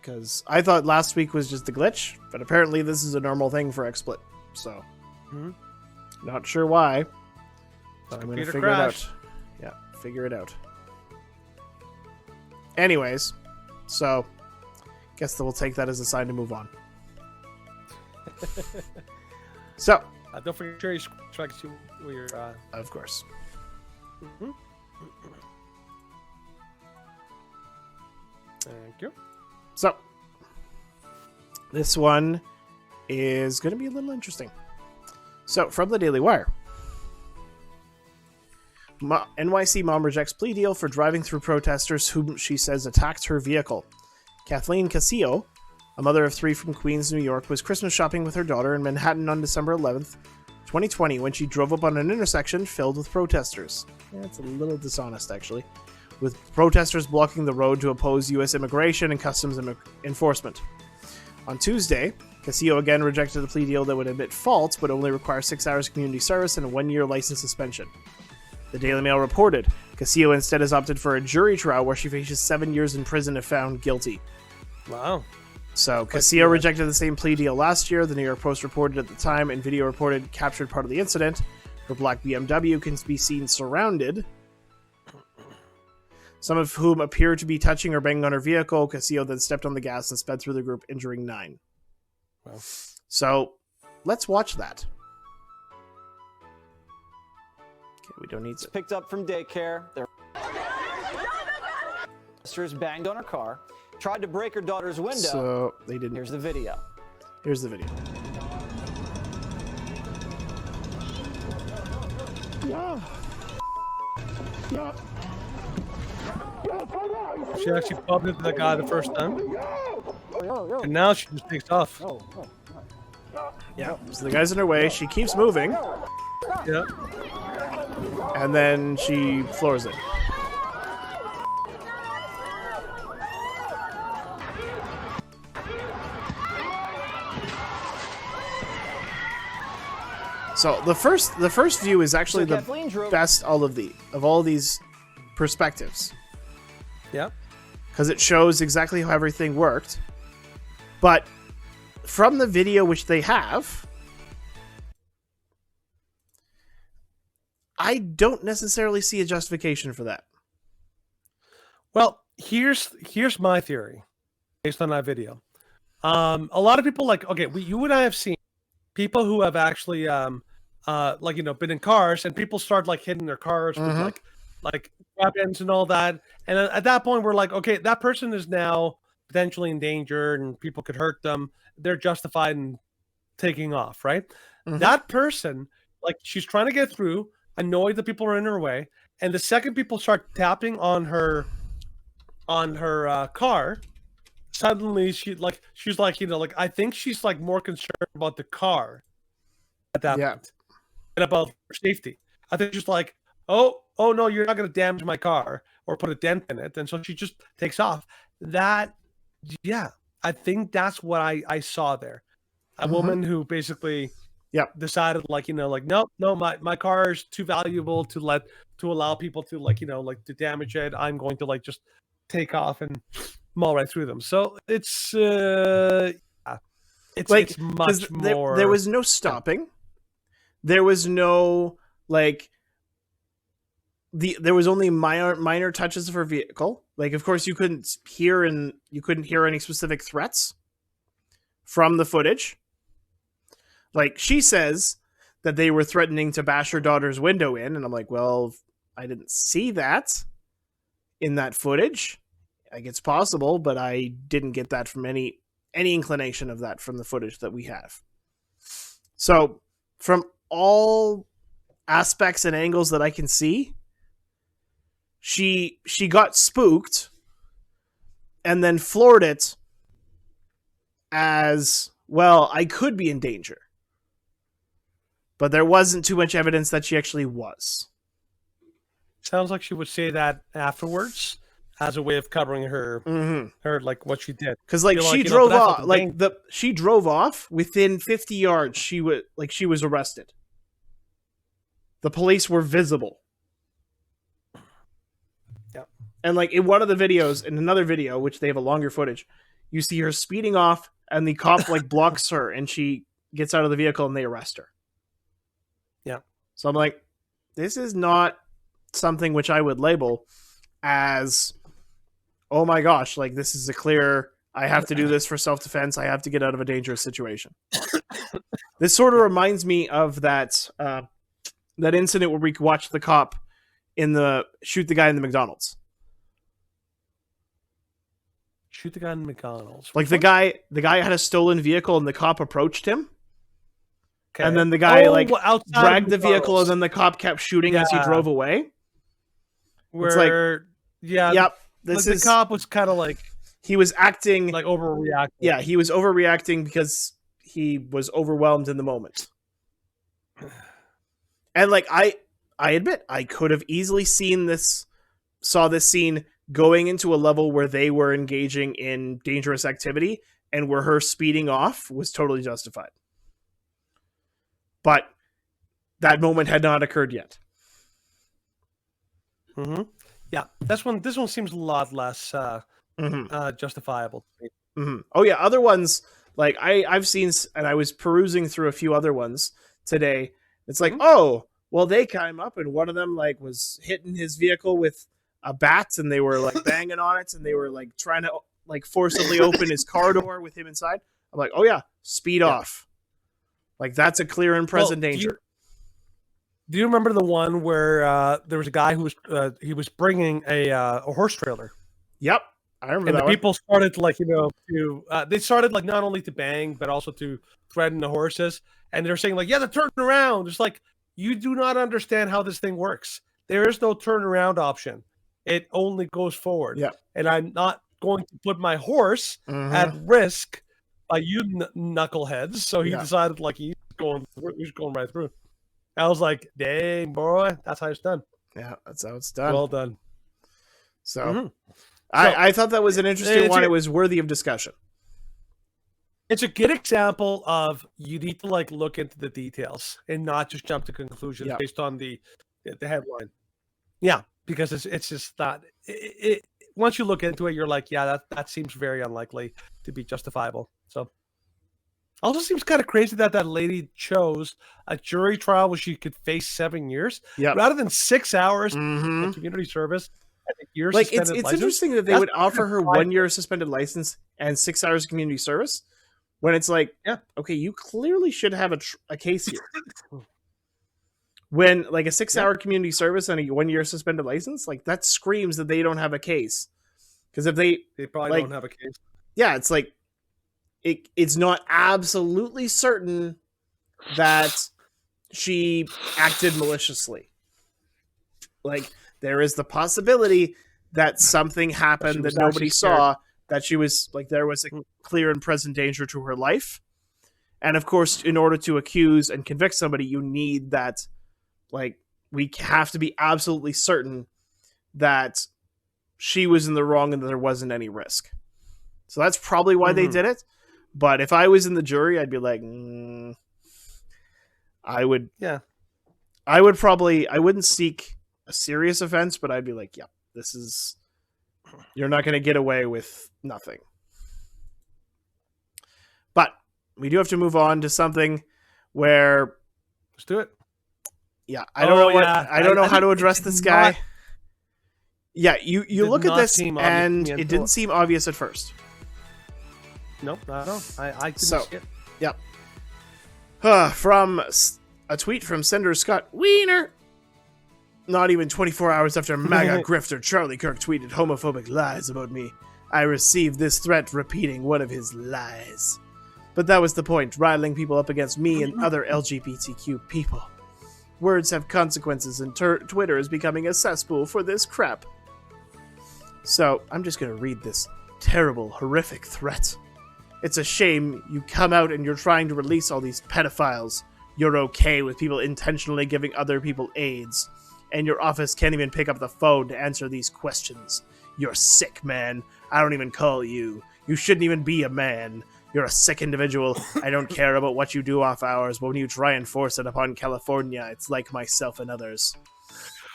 A: Because I thought last week was just a glitch, but apparently this is a normal thing for XSplit. So, not sure why, but I'm going to figure it out. Yeah, figure it out. Anyways, so, guess that we'll take that as a sign to move on. So,
B: don't forget to try to where you're.
A: Of course.
B: Thank you.
A: So, this one is going to be a little interesting. So, from the Daily Wire. NYC mom rejects plea deal for driving through protesters whom she says attacked her vehicle. Kathleen Casillo, a mother of 3 from Queens, New York, was Christmas shopping with her daughter in Manhattan on December 11th, 2020, when she drove up on an intersection filled with protesters. Yeah, it's a little dishonest, actually. With protesters blocking the road to oppose U.S. immigration and customs enforcement. On Tuesday, Casillo again rejected a plea deal that would admit fault, but only require 6 hours community service and a 1-year license suspension. The Daily Mail reported, Casillo instead has opted for a jury trial where she faces 7 years in prison if found guilty.
B: Wow.
A: So, Casillo rejected the same plea deal last year. The New York Post reported at the time, and video reported captured part of the incident. Her black BMW can be seen surrounded, some of whom appear to be touching or banging on her vehicle. Casillo then stepped on the gas and sped through the group, injuring 9.
B: Wow.
A: So, let's watch that. Okay, we don't need to.
F: Picked up from daycare. Their sisters banged on her car, tried to break her daughter's window.
A: So, they didn't.
F: Here's the video.
A: Here's the video.
B: Yeah. She actually bumped into the guy the first time. And now she just takes off.
A: Yeah, so the guy's in her way. She keeps moving.
B: Yeah.
A: And then she floors it. So the first view is actually
F: So Kathleen
A: the
F: drove-
A: best of all these perspectives.
B: Yeah.
A: Because it shows exactly how everything worked. But from the video which they have, I don't necessarily see a justification for that.
B: Well, here's my theory based on that video. A lot of people you and I have seen people who have actually been in cars, and people start like hitting their cars with like weapons and all that. And at that point, we're like, okay, that person is now potentially in danger, and people could hurt them. They're justified in taking off, right? That person, like, she's trying to get through, annoyed that people are in her way, and the second people start tapping on her car, suddenly she's like, I think she's like more concerned about the car at that point than about her safety. I think she's like, oh no, you're not going to damage my car or put a dent in it, and so she just takes off. I think that's what I saw there. A woman who basically decided no, my car is too valuable to allow people to to damage it. I'm going to just take off and maul right through them. So it's much more.
A: There was no stopping. There was no there was only minor touches of her vehicle. Like, of course, you couldn't hear any specific threats from the footage. Like, she says that they were threatening to bash her daughter's window in, and I'm like, well, I didn't see that in that footage. Like, it's possible, but I didn't get that from any inclination of that from the footage that we have. So, from all aspects and angles that I can see, she got spooked and then floored it as, well, I could be in danger. But there wasn't too much evidence that she actually was.
B: Sounds like she would say that afterwards as a way of covering her what she did.
A: Because she drove off, she drove off within 50 yards. She was arrested. The police were visible.
B: Yeah.
A: And in one of the videos, in another video, which they have a longer footage, you see her speeding off, and the cop blocks her, and she gets out of the vehicle, and they arrest her.
B: Yeah.
A: So I'm like, this is not something which I would label as, oh my gosh, this is a clear, I have to do this for self-defense, I have to get out of a dangerous situation. This sort of reminds me of that incident where we watched the cop shoot the guy in the McDonald's.
B: Shoot the guy in the McDonald's.
A: The guy had a stolen vehicle, and the cop approached him.
B: Okay.
A: And then the guy
B: McDonald's.
A: dragged the vehicle, and then the cop kept shooting as he drove away.
B: Where
A: yep,
B: the cop was kind of
A: he was acting
B: overreacting.
A: Yeah, he was overreacting because he was overwhelmed in the moment. And I admit, I could have easily saw this scene going into a level where they were engaging in dangerous activity, and where her speeding off was totally justified. But that moment had not occurred yet.
B: Yeah, this one seems a lot less justifiable.
A: Oh yeah, other ones I've seen, and I was perusing through a few other ones today. It's oh, well, they came up, and one of them was hitting his vehicle with a bat, and they were banging on it, and they were trying to forcibly open his car door with him inside. I'm like, oh yeah, speed off. That's a clear and present danger.
B: Do you remember the one where there was a guy who was bringing a horse trailer?
A: Yep, I remember
B: and
A: that.
B: The people started they started not only to bang but also to threaten the horses, and they're saying to turn around. It's you do not understand how this thing works. There is no turnaround option. It only goes forward.
A: Yeah,
B: and I'm not going to put my horse at risk by you knuckleheads. So he decided he's going right through. I was like, dang, boy, that's how it's done.
A: Yeah, that's how it's done.
B: Well done.
A: So, I thought that was an interesting one. It was worthy of discussion.
B: It's a good example of you need to like look into the details and not just jump to conclusions based on the headline. Yeah, because it's just not. Once you look into it, you're like, yeah, that seems very unlikely to be justifiable. So, also seems kind of crazy that that lady chose a jury trial where she could face 7 years rather than 6 hours of community service.
A: Like it's interesting that they would offer her 1 year suspended license and 6 hours of community service when it's like, okay, you clearly should have a case here. When like a 6 hour community service and a 1 year suspended license, like that screams that they don't have a case. Because if they
B: probably don't have a case.
A: Yeah, it's like it's not absolutely certain that she acted maliciously. Like there is the possibility that something happened that nobody saw, that she was like there was a clear and present danger to her life. And of course, in order to accuse and convict somebody, you need that, like, we have to be absolutely certain that she was in the wrong and that there wasn't any risk. So that's probably why they did it. But if I was in the jury, I'd be like, I wouldn't seek a serious offense, but I'd be like, you're not going to get away with nothing. But we do have to move on to something where,
B: let's do it.
A: Yeah, I don't know how to address this guy. You look at this and it didn't seem obvious at first.
B: Nope, not at all. I didn't see it.
A: Yep. From a tweet from Senator Scott Wiener. Not even 24 hours after MAGA grifter Charlie Kirk tweeted homophobic lies about me, I received this threat repeating one of his lies. But that was the point, riling people up against me and other LGBTQ people. Words have consequences, and Twitter is becoming a cesspool for this crap. So, I'm just going to read this terrible, horrific threat. It's a shame you come out and you're trying to release all these pedophiles. You're okay with people intentionally giving other people AIDS. And your office can't even pick up the phone to answer these questions. You're sick, man. I don't even call you. You shouldn't even be a man. You're a sick individual. I don't care about what you do off hours, but when you try and force it upon California, it's like myself and others.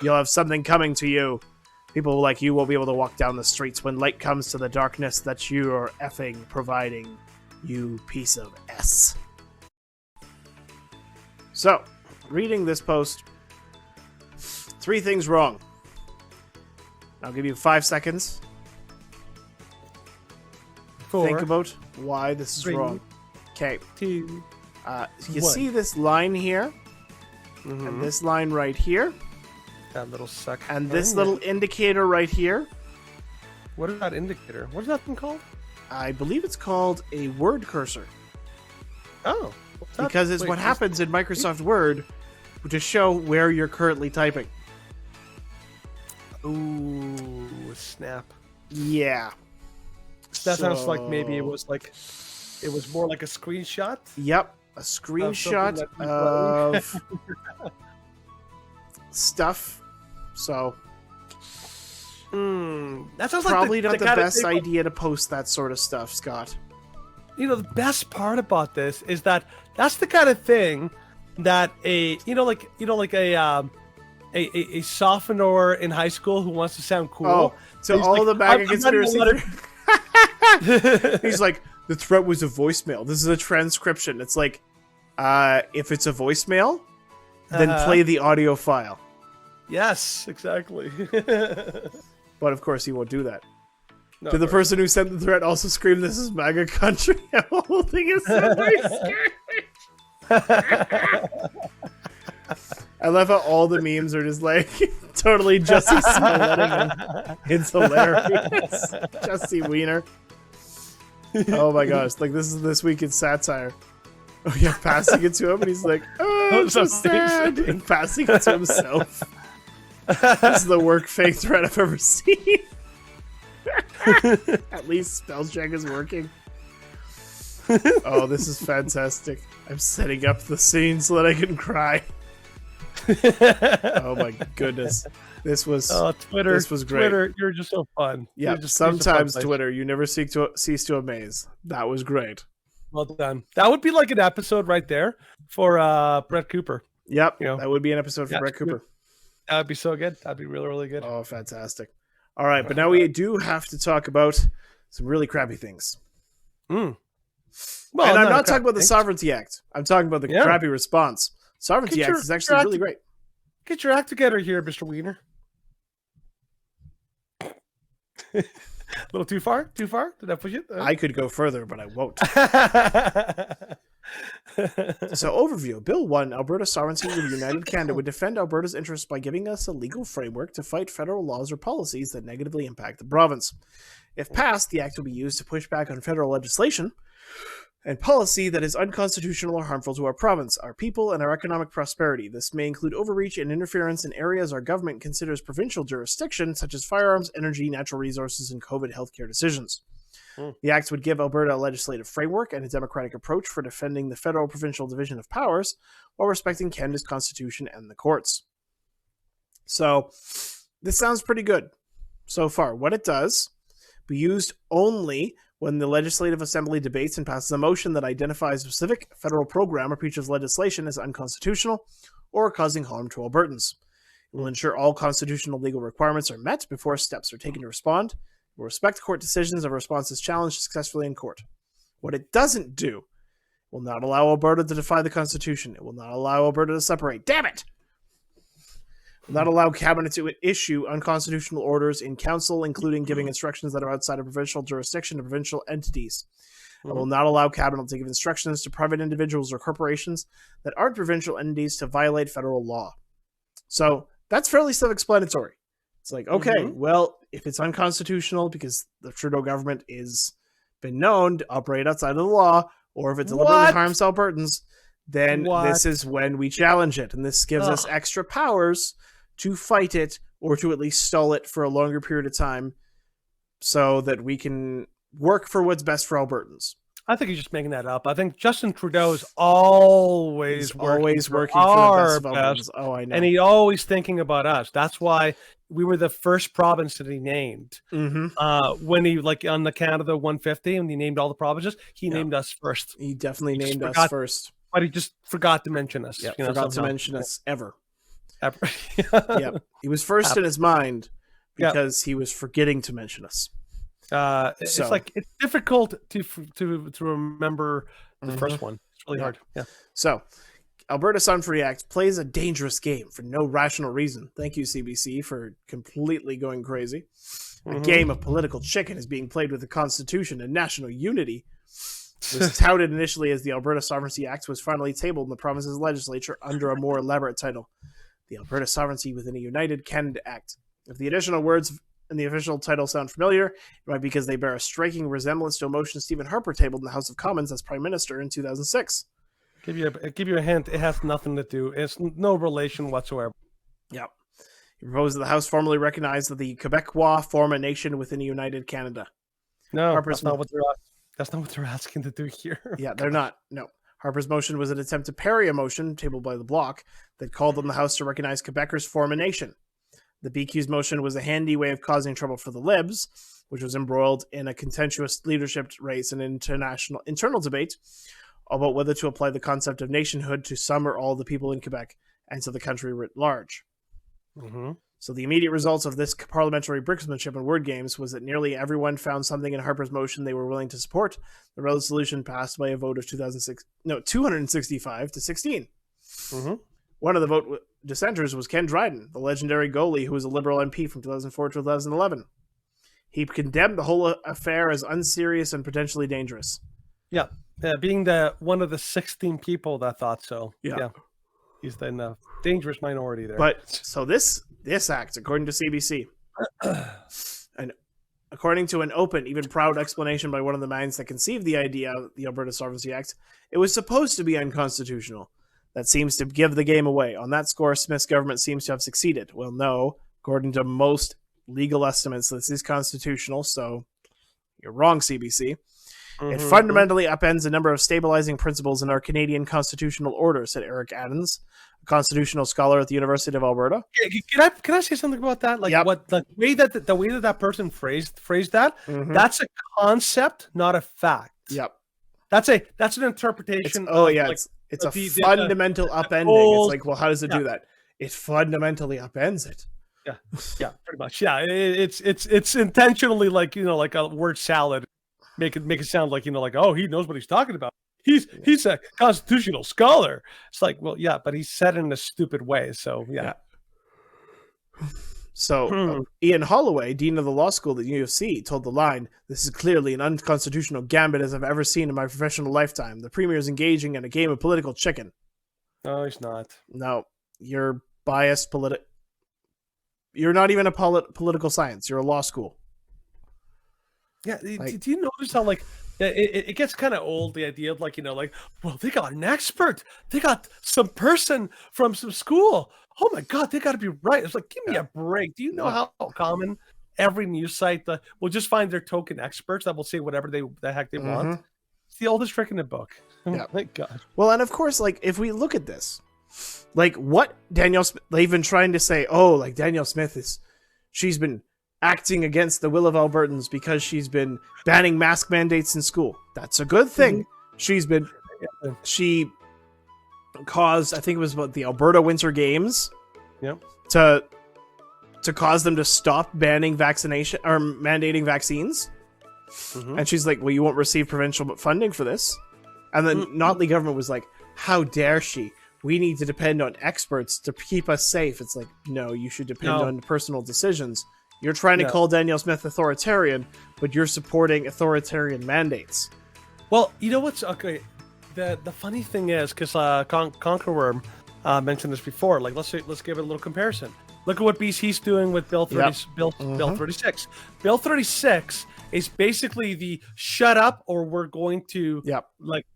A: You'll have something coming to you. People like you won't be able to walk down the streets when light comes to the darkness that you are effing providing, you piece of S. So, reading this post, 3 things wrong. I'll give you 5 seconds.
B: 4.
A: Think about why this is
B: 3,
A: wrong. Okay.
B: 2.
A: You
B: 1.
A: see this line here, and this line right here,
B: that little suck,
A: and this little indicator right here.
B: What is that indicator? What is that thing called?
A: I believe it's called a word cursor.
B: Oh.
A: Because it's what happens in Microsoft Word to show where you're currently typing.
B: Ooh, snap.
A: Yeah.
B: That sounds like maybe it was more like a screenshot.
A: Yep, a screenshot of stuff. So
B: that sounds
A: probably
B: like
A: not the best idea to post that sort of stuff, Scott.
B: You know, the best part about this is that that's the kind of thing that a sophomore in high school who wants to sound cool.
A: Oh, so all like, the MAGA conspiracy. He's like, the threat was a voicemail. This is a transcription. It's like, if it's a voicemail, then play the audio file.
B: Yes, exactly.
A: But of course, he won't do that.
B: No,
A: Did the person who sent the threat also scream, "This is MAGA country"? The whole thing is so scary. I love how all the memes are just like totally Jussie Smollett. It's hilarious. Jussie Wiener. Oh my gosh! Like this week in satire. Oh yeah, passing it to him, and he's like, "Oh, I'm so sad," and passing it to himself. This is the worst fake threat I've ever seen. At least spell check is working. Oh, this is fantastic. I'm setting up the scene so that I can cry. Oh my goodness. This was
B: Twitter.
A: This was great.
B: Twitter, you're just so fun.
A: Yeah, sometimes Twitter, you never cease to amaze. That was great.
B: Well done. That would be like an episode right there for Brett Cooper.
A: Yep, that would be an episode for Brett Cooper.
B: That would be so good. That'd be really, really good.
A: Oh, fantastic. All right, but now we do have to talk about some really crappy things.
B: Well,
A: and I'm not talking about the Sovereignty Act. I'm talking about the crappy response. Sovereignty Act is actually really great.
B: Get your act together here, Mr. Wiener. A little too far? Too far? Did I push it?
A: I could go further, but I won't. So, overview. Bill 1, Alberta sovereignty with United Canada would defend Alberta's interests by giving us a legal framework to fight federal laws or policies that negatively impact the province. If passed, the act will be used to push back on federal legislation and policy that is unconstitutional or harmful to our province, our people, and our economic prosperity. This may include overreach and interference in areas our government considers provincial jurisdiction, such as firearms, energy, natural resources, and COVID healthcare decisions. The act would give Alberta a legislative framework and a democratic approach for defending the federal-provincial division of powers while respecting Canada's constitution and the courts. So, this sounds pretty good so far. What it does, be used only when the Legislative Assembly debates and passes a motion that identifies a specific federal program or piece of legislation as unconstitutional or causing harm to Albertans. It will ensure all constitutional legal requirements are met before steps are taken to respond. It will respect court decisions if a response is challenged successfully in court. What it doesn't do, it will not allow Alberta to defy the Constitution. It will not allow Alberta to separate. Damn it! Not allow cabinet to issue unconstitutional orders in council, including giving instructions that are outside of provincial jurisdiction to provincial entities. It will not allow cabinet to give instructions to private individuals or corporations that aren't provincial entities to violate federal law. So that's fairly self-explanatory. It's like, okay, well, if it's unconstitutional because the Trudeau government is been known to operate outside of the law, or if it deliberately harms Albertans, then this is when we challenge it. And this gives us extra powers to fight it or to at least stall it for a longer period of time so that we can work for what's best for Albertans.
B: I think he's just making that up. I think Justin Trudeau is always working for the best of Albertans.
A: Oh, I know.
B: And he's always thinking about us. That's why we were the first province that he named. When he, like on the Canada 150, and he named all the provinces, he named us first.
A: He definitely named us first.
B: But he just forgot to mention us.
A: Yeah, forgot to mention us ever.
B: Yeah,
A: he was first in his mind because he was forgetting to mention us.
B: It's like it's difficult to remember the first one. It's really hard. Yeah.
A: So, Alberta Sovereignty Act plays a dangerous game for no rational reason. Thank you, CBC, for completely going crazy. A game of political chicken is being played with the Constitution and national unity. It was touted initially as the Alberta Sovereignty Act, was finally tabled in the province's legislature under a more elaborate title, the Alberta Sovereignty within a United Canada Act. If the additional words in the official title sound familiar, it might be because they bear a striking resemblance to a motion Stephen Harper tabled in the House of Commons as Prime Minister in 2006.
B: Give you a hint. It has nothing to do. It's no relation whatsoever.
A: Yeah. He proposed that the House formally recognize that the Quebecois form a nation within a United Canada.
B: No, that's not what they're asking to do here.
A: Yeah, they're not. No. Harper's motion was an attempt to parry a motion tabled by the Bloc that called on the House to recognize Quebecers form a nation. The BQ's motion was a handy way of causing trouble for the Libs, which was embroiled in a contentious leadership race and internal debate about whether to apply the concept of nationhood to some or all the people in Quebec and to the country writ large. So the immediate results of this parliamentary brinkmanship and word games was that nearly everyone found something in Harper's motion they were willing to support. The resolution passed by a vote of 265 to 16. One of the vote dissenters was Ken Dryden, the legendary goalie who was a Liberal MP from 2004 to 2011. He condemned the whole affair as unserious and potentially dangerous.
B: Yeah, being one of the 16 people that thought so. Yeah. He's in a dangerous minority there.
A: But so this act, according to CBC, and according to an open, even proud explanation by one of the minds that conceived the idea of the Alberta Sovereignty Act, it was supposed to be unconstitutional. That seems to give the game away. On that score, Smith's government seems to have succeeded. Well, no. According to most legal estimates, this is constitutional, so you're wrong, CBC. It fundamentally upends a number of stabilizing principles in our Canadian constitutional order, said Eric Adams, a constitutional scholar at the University of Alberta.
B: Can I say something about that? Like the way that person phrased that, that's a concept, not a fact.
A: Yep.
B: That's an interpretation.
A: It's a fundamental upending. It's like, well, how does it do that? It fundamentally upends it.
B: Yeah, pretty much. Yeah, it's intentionally like like a word salad, make it sound like like, oh, he knows what he's talking about. He's a constitutional scholar. It's like, well, yeah, but he said it in a stupid way. So yeah.
A: So Ian Holloway, dean of the law school at UFC, told The Line, "This is clearly an unconstitutional gambit as I've ever seen in my professional lifetime. The premier is engaging in a game of political chicken."
B: No, he's not.
A: No, you're biased You're not even a political science. You're a law school.
B: Yeah. Do you notice how it gets kind of old, the idea of well, they got an expert. They got some person from some school. Oh my God, they got to be right. It's like, give me a break. Do you know how common every news site will just find their token experts that will say whatever the heck they want? It's the oldest trick in the book. Oh my God.
A: Well, and of course, if we look at this, what Danielle Smith, they've been trying to say, Danielle Smith she's been acting against the will of Albertans because she's been banning mask mandates in school. That's a good thing. She caused, I think it was about the Alberta Winter Games, to cause them to stop banning vaccination or mandating vaccines. And she's like, well, you won't receive provincial funding for this. And then Notley government was like, how dare she? We need to depend on experts to keep us safe. It's like, no, you should depend on personal decisions. You're trying to call Danielle Smith authoritarian, but you're supporting authoritarian mandates.
B: Well, you know what's okay? The funny thing is, because Conqueror mentioned this before. Let's give it a little comparison. Look at what BC's doing with Bill 36. Bill 36 is basically the shut up or we're going to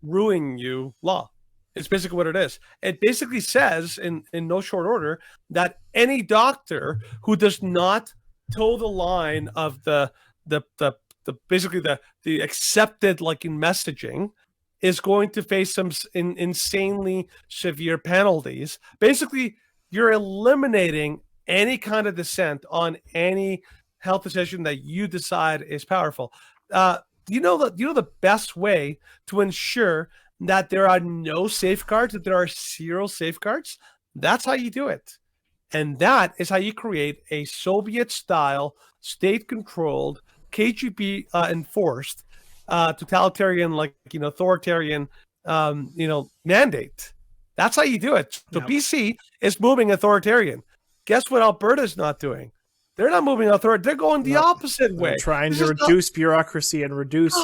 B: ruin you law. It's basically what it is. It basically says in no short order that any doctor who does not toe the line of the basically the accepted in messaging is going to face some insanely severe penalties. Basically, you're eliminating any kind of dissent on any health decision that you decide is powerful. You know the best way to ensure that there are no safeguards, that there are zero safeguards? That's how you do it. And that is how you create a Soviet-style, state-controlled, KGB enforced, totalitarian, authoritarian, mandate. That's how you do it. So BC is moving authoritarian. Guess what Alberta's not doing? They're not moving authoritarian. They're going the opposite way.
A: They're trying to reduce bureaucracy and reduce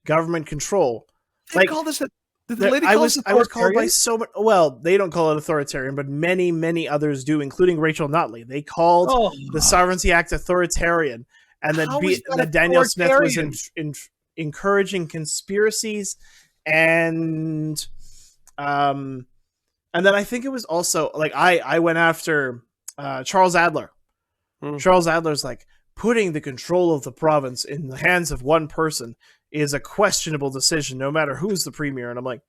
A: government control.
B: They call this
A: I was called by so much. Well, they don't call it authoritarian, but many, many others do, including Rachel Notley. They called the Sovereignty Act authoritarian, and that Danielle Smith was encouraging conspiracies, and then I think it was also I went after Charles Adler. Charles Adler's putting the control of the province in the hands of one person is a questionable decision, no matter who's the premier. And I'm like,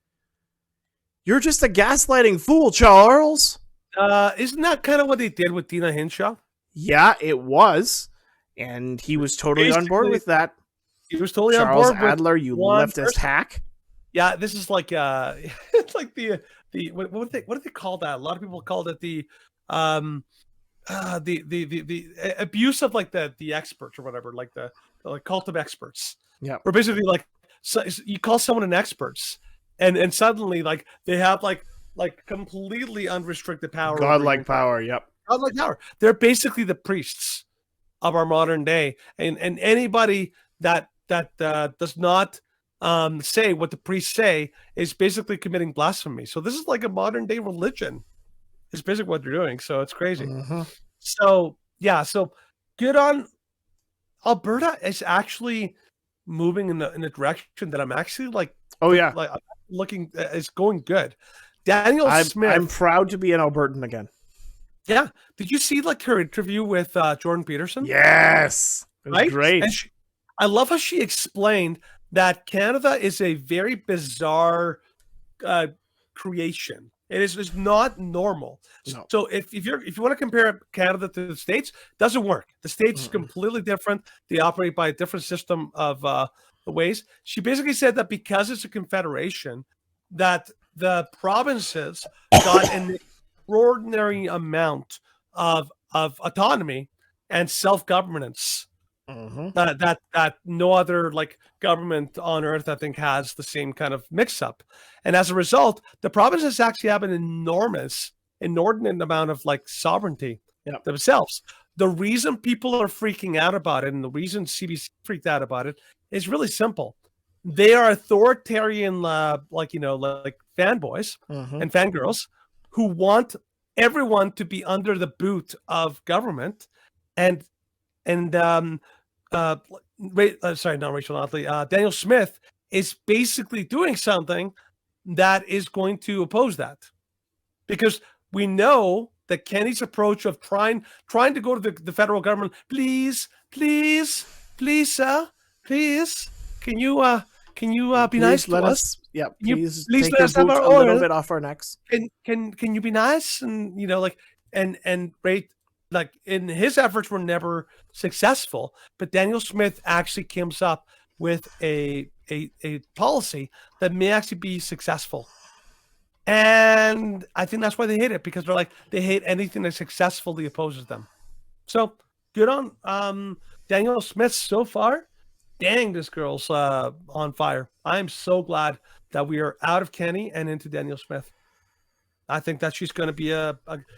A: you're just a gaslighting fool, Charles.
B: Isn't that kind of what they did with Dina Hinshaw?
A: Yeah, it was. And he was totally on board with that.
B: He was totally on
A: board
B: with
A: Charles Adler, you leftist hack.
B: Yeah, this is it's like the what do they call that? A lot of people called it the abuse of the experts or whatever, the cult of experts.
A: Yeah,
B: where basically so you call someone an expert, and suddenly they have completely unrestricted power,
A: godlike power. Yep,
B: godlike power. They're basically the priests of our modern day, and anybody that does not say what the priests say is basically committing blasphemy. So this is like a modern day religion. It's basically what they're doing. So it's crazy. So yeah, so good on Alberta is actually moving in the direction that I'm actually looking. It's going good. Danielle Smith.
A: I'm proud to be an Albertan again.
B: Yeah. Did you see her interview with Jordan Peterson?
A: Yes. It was great.
B: And I love how she explained that Canada is a very bizarre creation. It's not normal. No. So if you want to compare Canada to the States, it doesn't work. The States is completely different. They operate by a different system of ways. She basically said that because it's a confederation, that the provinces got an extraordinary amount of autonomy and self-governance that no other like government on earth, I think, has the same kind of mix-up. And as a result, the provinces actually have an inordinate amount of like sovereignty themselves. The reason people are freaking out about it, and the reason CBC freaked out about it, is really simple. They are authoritarian, like fanboys and fangirls who want everyone to be under the boot of government, and not Rachel Notley, Daniel Smith is basically doing something that is going to oppose that, because we know that Kenny's approach of trying to go to the federal government, please, sir, please, can you be nice to us?
A: Yeah,
B: please
A: take
B: let us
A: the
B: have
A: boots
B: our
A: a little
B: oil.
A: bit off our necks.
B: Can you be nice? And and Ray, like, in his efforts were never successful, but Daniel Smith actually comes up with a policy that may actually be successful. And I think that's why they hate it, because they hate anything that successfully opposes them. So good on Daniel Smith so far. Dang, this girl's on fire. I'm so glad that we are out of Kenny and into Daniel Smith. I think that she's going to be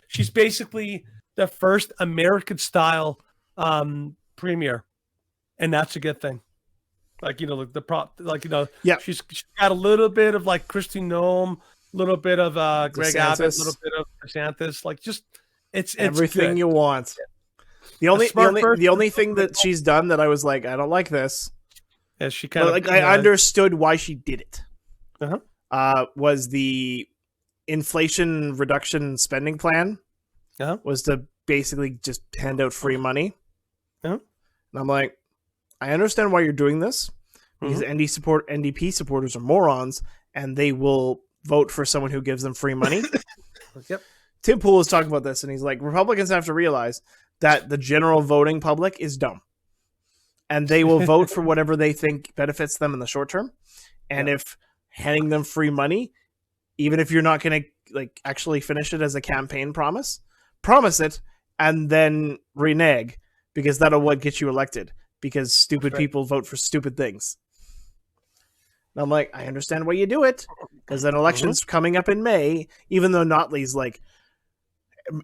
B: she's basically the first American style premier, and that's a good thing. She's got a little bit of like Kristi Noem, a little bit of Greg Abbott, a little bit of DeSantis, like just it's
A: everything
B: good.
A: You want. The only thing that she's done that I was like, I don't like this.
B: Is she kind of
A: I understood why she did it.
B: Uh-huh.
A: Was the Inflation Reduction Spending Plan was to basically just hand out free money. And I'm like, I understand why you're doing this, because NDP supporters are morons and they will vote for someone who gives them free money.
B: Yep.
A: Tim Pool was talking about this, and he's like, Republicans have to realize that the general voting public is dumb, and they will vote for whatever they think benefits them in the short term. And if handing them free money, even if you're not going to like actually finish it as a campaign promise it and then renege, because that'll what gets you elected, because stupid people vote for stupid things. And I'm like, I understand why you do it, because an election's coming up in May, even though Notley's like,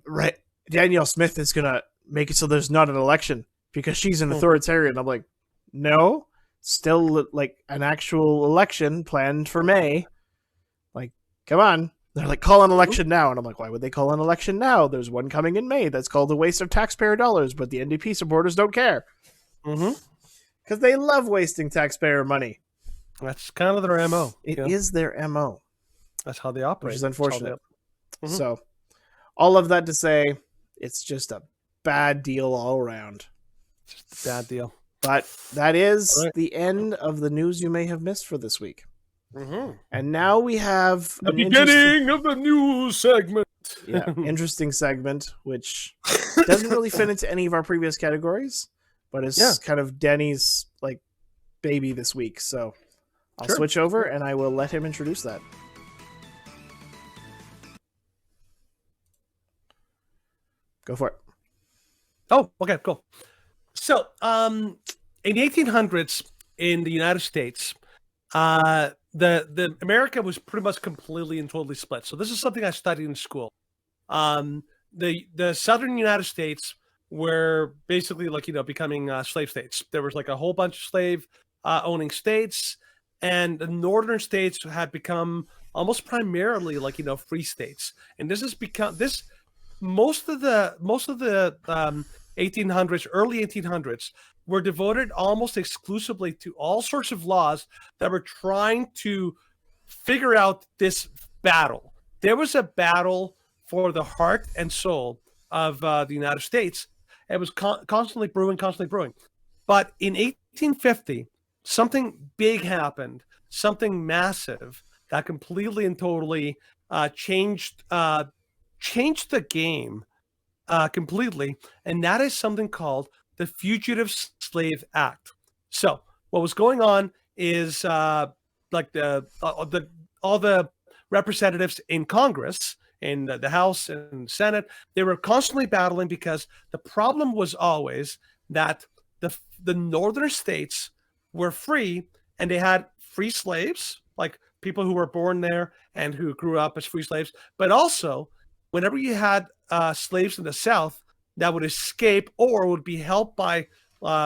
A: right, Danielle Smith is going to make it so there's not an election because she's an authoritarian. I'm like, no, still like an actual election planned for May. Like, come on. They're like, call an election now. And I'm like, why would they call an election now? There's one coming in May that's called a waste of taxpayer dollars, but the NDP supporters don't care. Because they love wasting taxpayer money.
B: That's kind of their MO.
A: It is their MO.
B: That's how they operate.
A: Which is unfortunate. So, all of that to say, it's just a bad deal all around.
B: Just a bad deal.
A: But that is the end of the news you may have missed for this week. And now we have
B: the beginning of the news segment.
A: Interesting segment, which doesn't really fit into any of our previous categories, but is kind of Denny's like baby this week. So I'll switch over and I will let him introduce that. Go for it.
B: Oh, okay, cool. So, in the 1800s in the United States, the America was pretty much completely and totally split. So this is something I studied in school. The southern United States were basically becoming slave states. There was like a whole bunch of slave owning states, and the northern states had become almost primarily free states. And this has become most of the 1800s, early 1800s, were devoted almost exclusively to all sorts of laws that were trying to figure out this battle. There was a battle for the heart and soul of the United States. It was constantly brewing. But in 1850, something big happened, something massive that completely and totally changed the game completely, and that is something called the Fugitive Slave Act. So what was going on is like all the representatives in Congress, in the House and Senate, they were constantly battling because the problem was always that the northern states were free and they had free slaves, like people who were born there and who grew up as free slaves. But also, whenever you had slaves in the South that would escape or would be helped by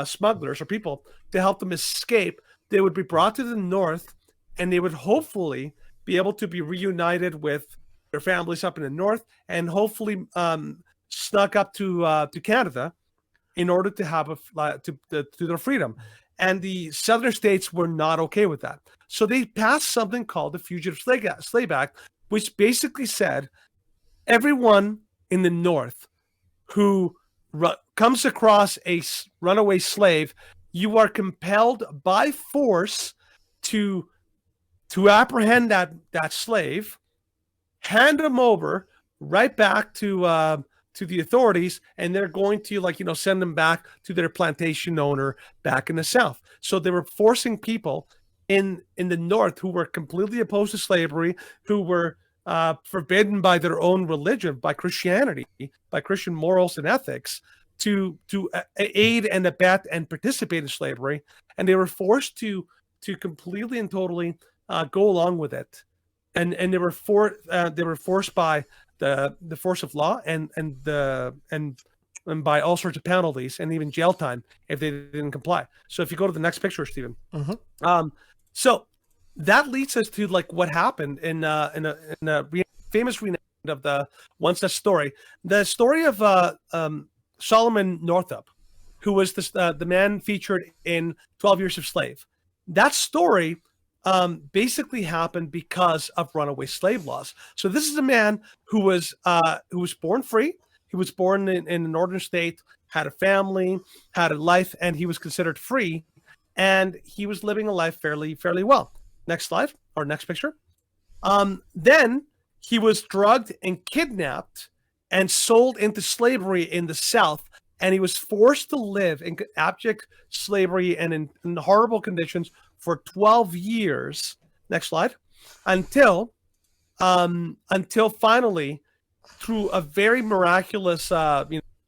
B: smugglers or people to help them escape, they would be brought to the North, and they would hopefully be able to be reunited with their families up in the North, and hopefully snuck up to Canada in order to have to their freedom. And the southern states were not okay with that. So they passed something called the Fugitive Slave Act, which basically said everyone in the North who comes across a runaway slave, you are compelled by force to apprehend that slave, hand him over right back to the authorities, and they're going to send them back to their plantation owner back in the South. So they were forcing people in the North who were completely opposed to slavery, who were forbidden by their own religion, by Christianity, by Christian morals and ethics, to aid and abet and participate in slavery, and they were forced to completely and totally go along with it, and they were forced by the force of law and by all sorts of penalties and even jail time if they didn't comply. So if you go to the next picture, Stephen, so that leads us to what happened in a famous reenactment of the One Such Story, the story of Solomon Northup, who was the man featured in 12 Years a Slave. That story basically happened because of runaway slave laws. So this is a man who was born free. He was born in a northern state, had a family, had a life, and he was considered free, and he was living a life fairly well. Next slide, or next picture. Then he was drugged and kidnapped and sold into slavery in the South, and he was forced to live in abject slavery and in horrible conditions for 12 years. Next slide. Until finally, through a very miraculous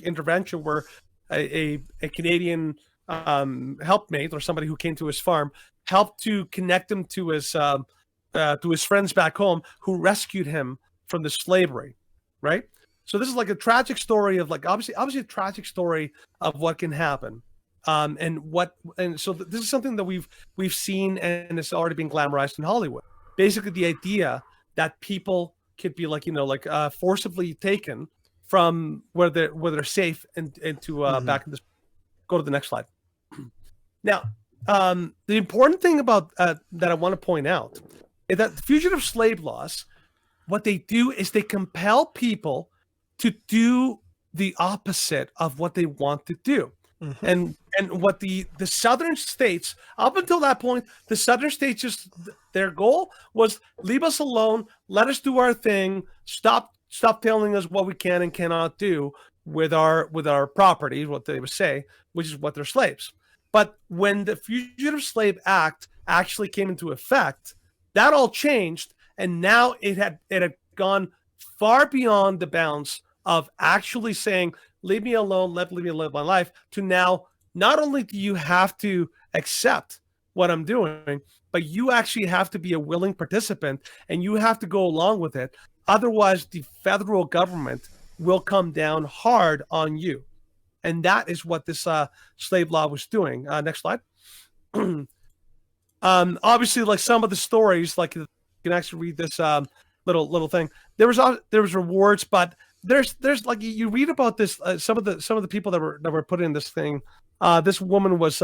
B: intervention where a Canadian helpmate or somebody who came to his farm helped to connect him to his friends back home who rescued him from the slavery, right? So this is a tragic story of obviously a tragic story of what can happen. And so this is something that we've seen, and it's already been glamorized in Hollywood. Basically, the idea that people could be forcibly taken from where they're safe and into back in this. Go to the next slide. Now, the important thing about that I want to point out is that the fugitive slave laws, what they do is they compel people to do the opposite of what they want to do. And what the southern states, up until that point, the southern states, just their goal was leave us alone, let us do our thing, stop telling us what we can and cannot do with our property, what they would say, which is what they're slaves. But when the Fugitive Slave Act actually came into effect, that all changed, and now it had gone far beyond the bounds of actually saying, leave me alone, let me live my life, to now, not only do you have to accept what I'm doing, but you actually have to be a willing participant, and you have to go along with it. Otherwise, the federal government will come down hard on you. And that is what this slave law was doing. Next slide. Obviously, some of the stories, you can actually read this little thing. There was rewards, but there's you read about this. Some of the people that were put in this thing. This woman was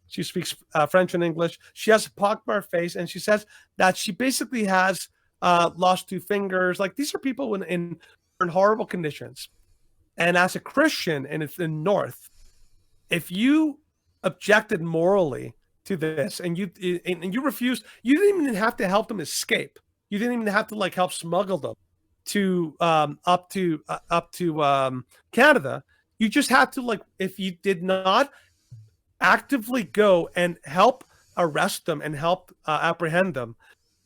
B: she speaks French and English. She has a pockmarked face, and she says that she basically has lost 2 fingers. These are people in horrible conditions. And as a Christian, and it's in North, if you objected morally to this and you refused, you didn't even have to help them escape. You didn't even have to help smuggle them to up to Canada. You just had to if you did not actively go and help arrest them and help apprehend them,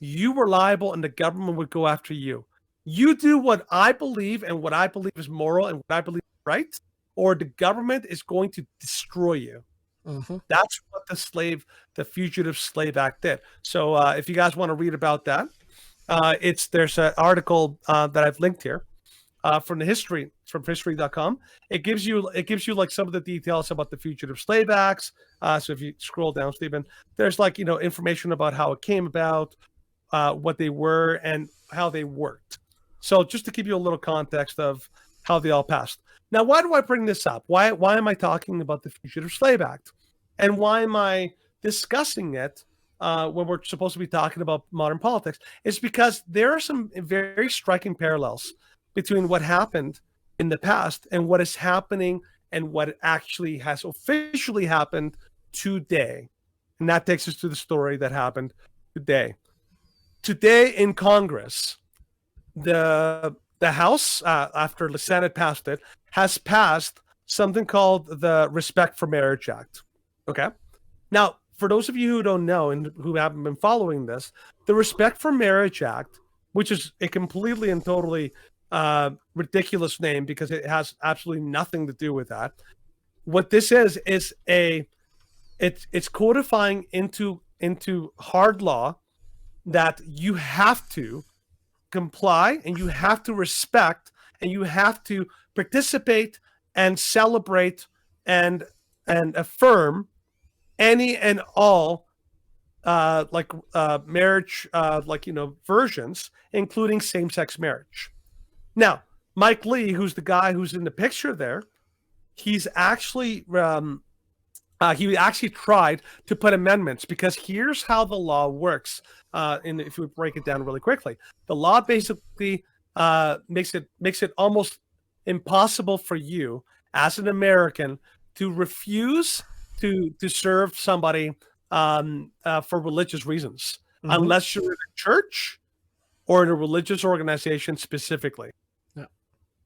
B: you were liable and the government would go after you. You do what I believe and what I believe is moral and what I believe is right, or the government is going to destroy you.
A: Mm-hmm.
B: That's what the Fugitive Slave Act did. So if you guys want to read about that, there's an article that I've linked here from history.com. It gives you like some of the details about the Fugitive Slave Acts. So if you scroll down, Stephen, there's like, information about how it came about, what they were, and how they worked. So just to give you a little context of how they all passed. Now, why do I bring this up? Why am I talking about the Fugitive Slave Act? And why am I discussing it when we're supposed to be talking about modern politics? It's because there are some very striking parallels between what happened in the past and what is happening and what actually has officially happened today. And that takes us to the story that happened today. Today in Congress, the House, after the Senate passed it, has passed something called the Respect for Marriage Act. Okay. Now, for those of you who don't know and who haven't been following this, the Respect for Marriage Act, which is a completely and totally ridiculous name because it has absolutely nothing to do with that. What this is it's codifying into hard law that you have to comply and you have to respect and you have to participate and celebrate and affirm any and all marriage versions, including same-sex marriage. Now, Mike Lee, who's the guy who's in the picture there, he's actually he actually tried to put amendments, because here's how the law works. And if we break it down really quickly, the law basically makes it almost impossible for you as an American to refuse to serve somebody for religious reasons, unless you're in a church or in a religious organization specifically.
A: Yeah.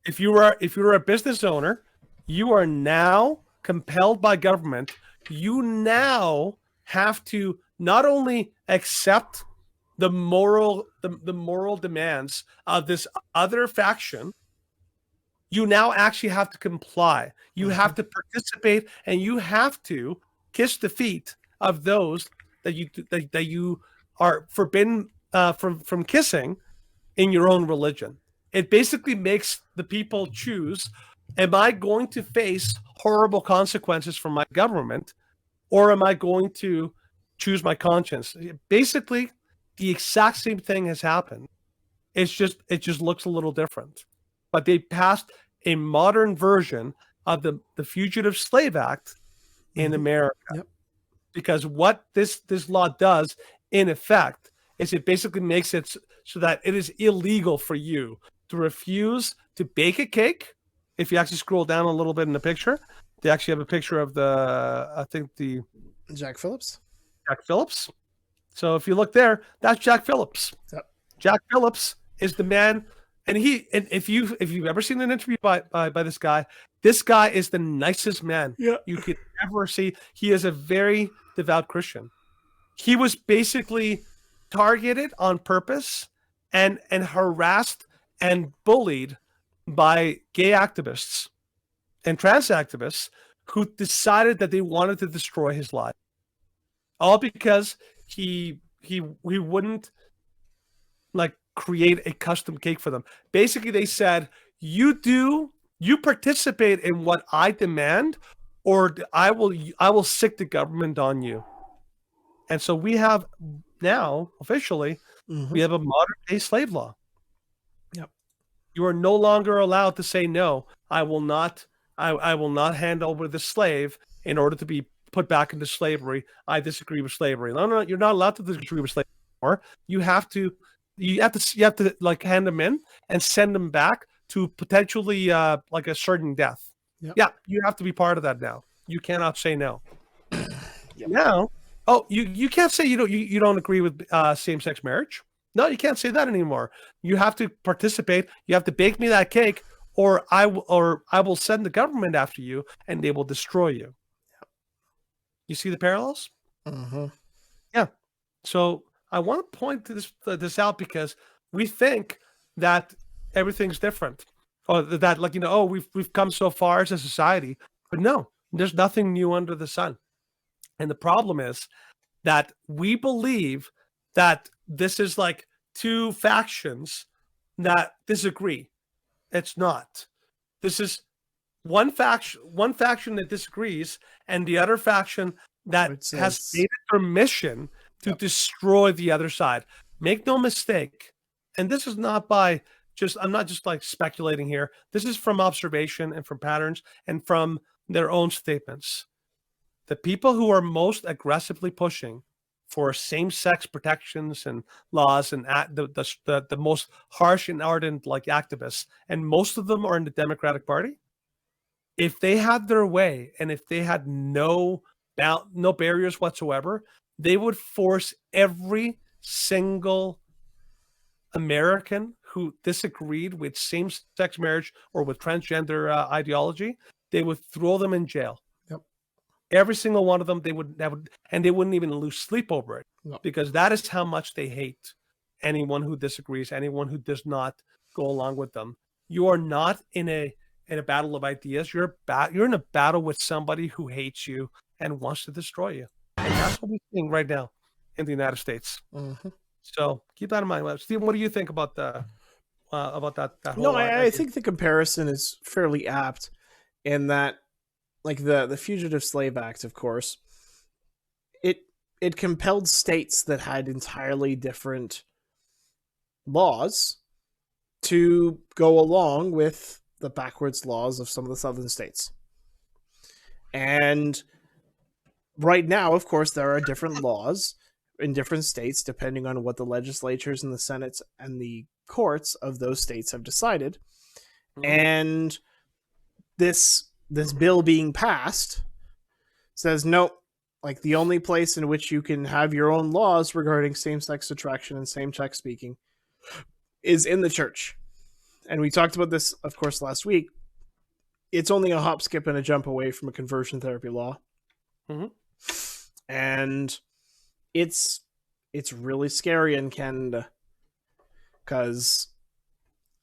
B: If you're a business owner, you are now compelled by government. You now have to not only accept the moral demands of this other faction, you now actually have to comply. You have to participate, and you have to kiss the feet of those that you are forbidden from kissing in your own religion. It basically makes the people choose: am I going to face horrible consequences from my government, or am I going to choose my conscience? Basically, the exact same thing has happened. It just looks a little different. But they passed a modern version of the Fugitive Slave Act in America.
A: Yep.
B: Because what this law does, in effect, is it basically makes it so that it is illegal for you to refuse to bake a cake. If you actually scroll down a little bit in the picture, they actually have a picture of the
A: Jack Phillips.
B: Jack Phillips. So if you look there, that's Jack Phillips.
A: Yep.
B: Jack Phillips is the man, and if you've ever seen an interview by this guy is the nicest man you could ever see. He is a very devout Christian. He was basically targeted on purpose and harassed and bullied by gay activists and trans activists who decided that they wanted to destroy his life, all because he wouldn't create a custom cake for them. Basically, they said, you participate in what I demand, or I will sick the government on you. And so we have now officially we have a modern day slave law.
A: Yep.
B: You are no longer allowed to say no. I will not hand over the slave in order to be put back into slavery. I disagree with slavery. No, you're not allowed to disagree with slavery anymore. You have to hand them in and send them back to potentially a certain death.
A: Yep.
B: Yeah, you have to be part of that now. You cannot say no.
A: Yep.
B: Now, you can't say you don't agree with same-sex marriage. No, you can't say that anymore. You have to participate. You have to bake me that cake, or I will send the government after you, and they will destroy you. You see the parallels? So I want to point to this out because we think that everything's different, or that like oh we've come so far as a society, but no, there's nothing new under the sun. And the problem is that we believe that this is like two factions that disagree. It's not. This is one faction that disagrees, and the other faction that has made it their mission to destroy the other side. Make no mistake, and this is not by I'm not just like speculating here. This is from observation and from patterns and from their own statements. The people who are most aggressively pushing for same-sex protections and laws and the most harsh and ardent like activists, and most of them are in the Democratic Party. If they had their way and if they had no barriers whatsoever, they would force every single American who disagreed with same-sex marriage or with transgender ideology, they would throw them in jail. Every single one of them, and they wouldn't even lose sleep over it, because that is how much they hate anyone who disagrees, anyone who does not go along with them. You are not in a battle of ideas. You're in a battle with somebody who hates you and wants to destroy you, and that's what we're seeing right now in the United States.
A: Mm-hmm.
B: So keep that in mind, Stephen. What do you think about that?
A: No, I think the comparison is fairly apt in that. Like the Fugitive Slave Act, of course, it compelled states that had entirely different laws to go along with the backwards laws of some of the southern states. And right now, of course, there are different laws in different states depending on what the legislatures and the senates and the courts of those states have decided. Mm-hmm. And this bill being passed says, nope, like the only place in which you can have your own laws regarding same-sex attraction and same-sex speaking is in the church. And we talked about this, of course, last week. It's only a hop, skip, and a jump away from a conversion therapy law. Mm-hmm. And it's really scary in Canada because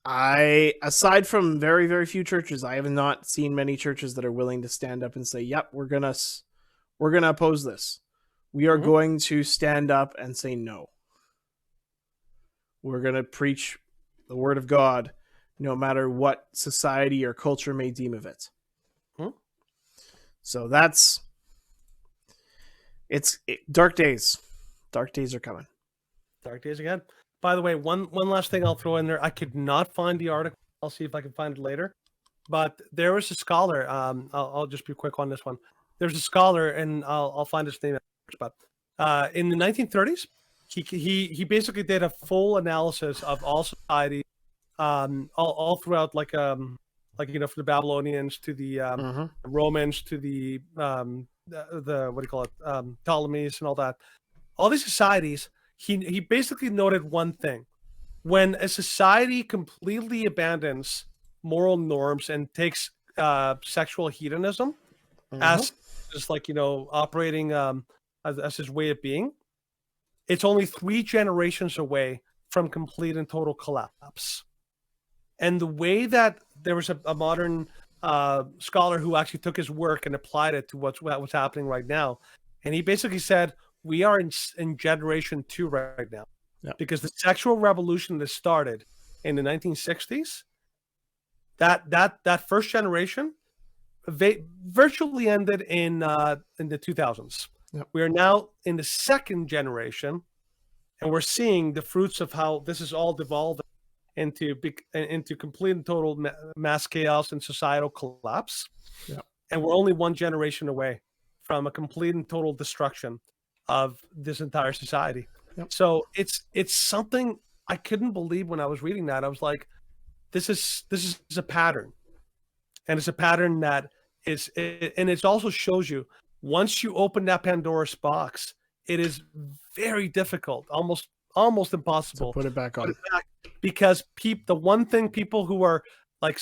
A: aside from very, very few churches, I have not seen many churches that are willing to stand up and say, yep, we're gonna oppose this. We are going to stand up and say no. We're gonna preach the word of God, no matter what society or culture may deem of it. So dark days. Dark days are coming.
B: Dark days again. By the way, one last thing I'll throw in there. I could not find the article. I'll see if I can find it later. But there was a scholar. I'll just be quick on this one. There's a scholar, and I'll find his name. But in the 1930s, he basically did a full analysis of all society, all throughout, like from the Babylonians to the Romans to the what do you call it, Ptolemies and all that. All these societies. He basically noted one thing: when a society completely abandons moral norms and takes sexual hedonism as like operating as his way of being, it's only 3 generations away from complete and total collapse. And the way that there was a modern scholar who actually took his work and applied it to what's happening right now, and he basically said, we are in generation 2 right now, because the sexual revolution that started in the 1960s, that first generation virtually ended in the 2000s. Yep. We are now in the second generation, and we're seeing the fruits of how this is all devolving into complete and total mass chaos and societal collapse. Yep. And we're only 1 generation away from a complete and total destruction of this entire society. Yep. So it's something I couldn't believe when I was reading that. I was like, this is a pattern, and it's a pattern that and it also shows you, once you open that Pandora's box, it is very difficult, almost impossible
A: to put it back on,
B: because the one thing people who are like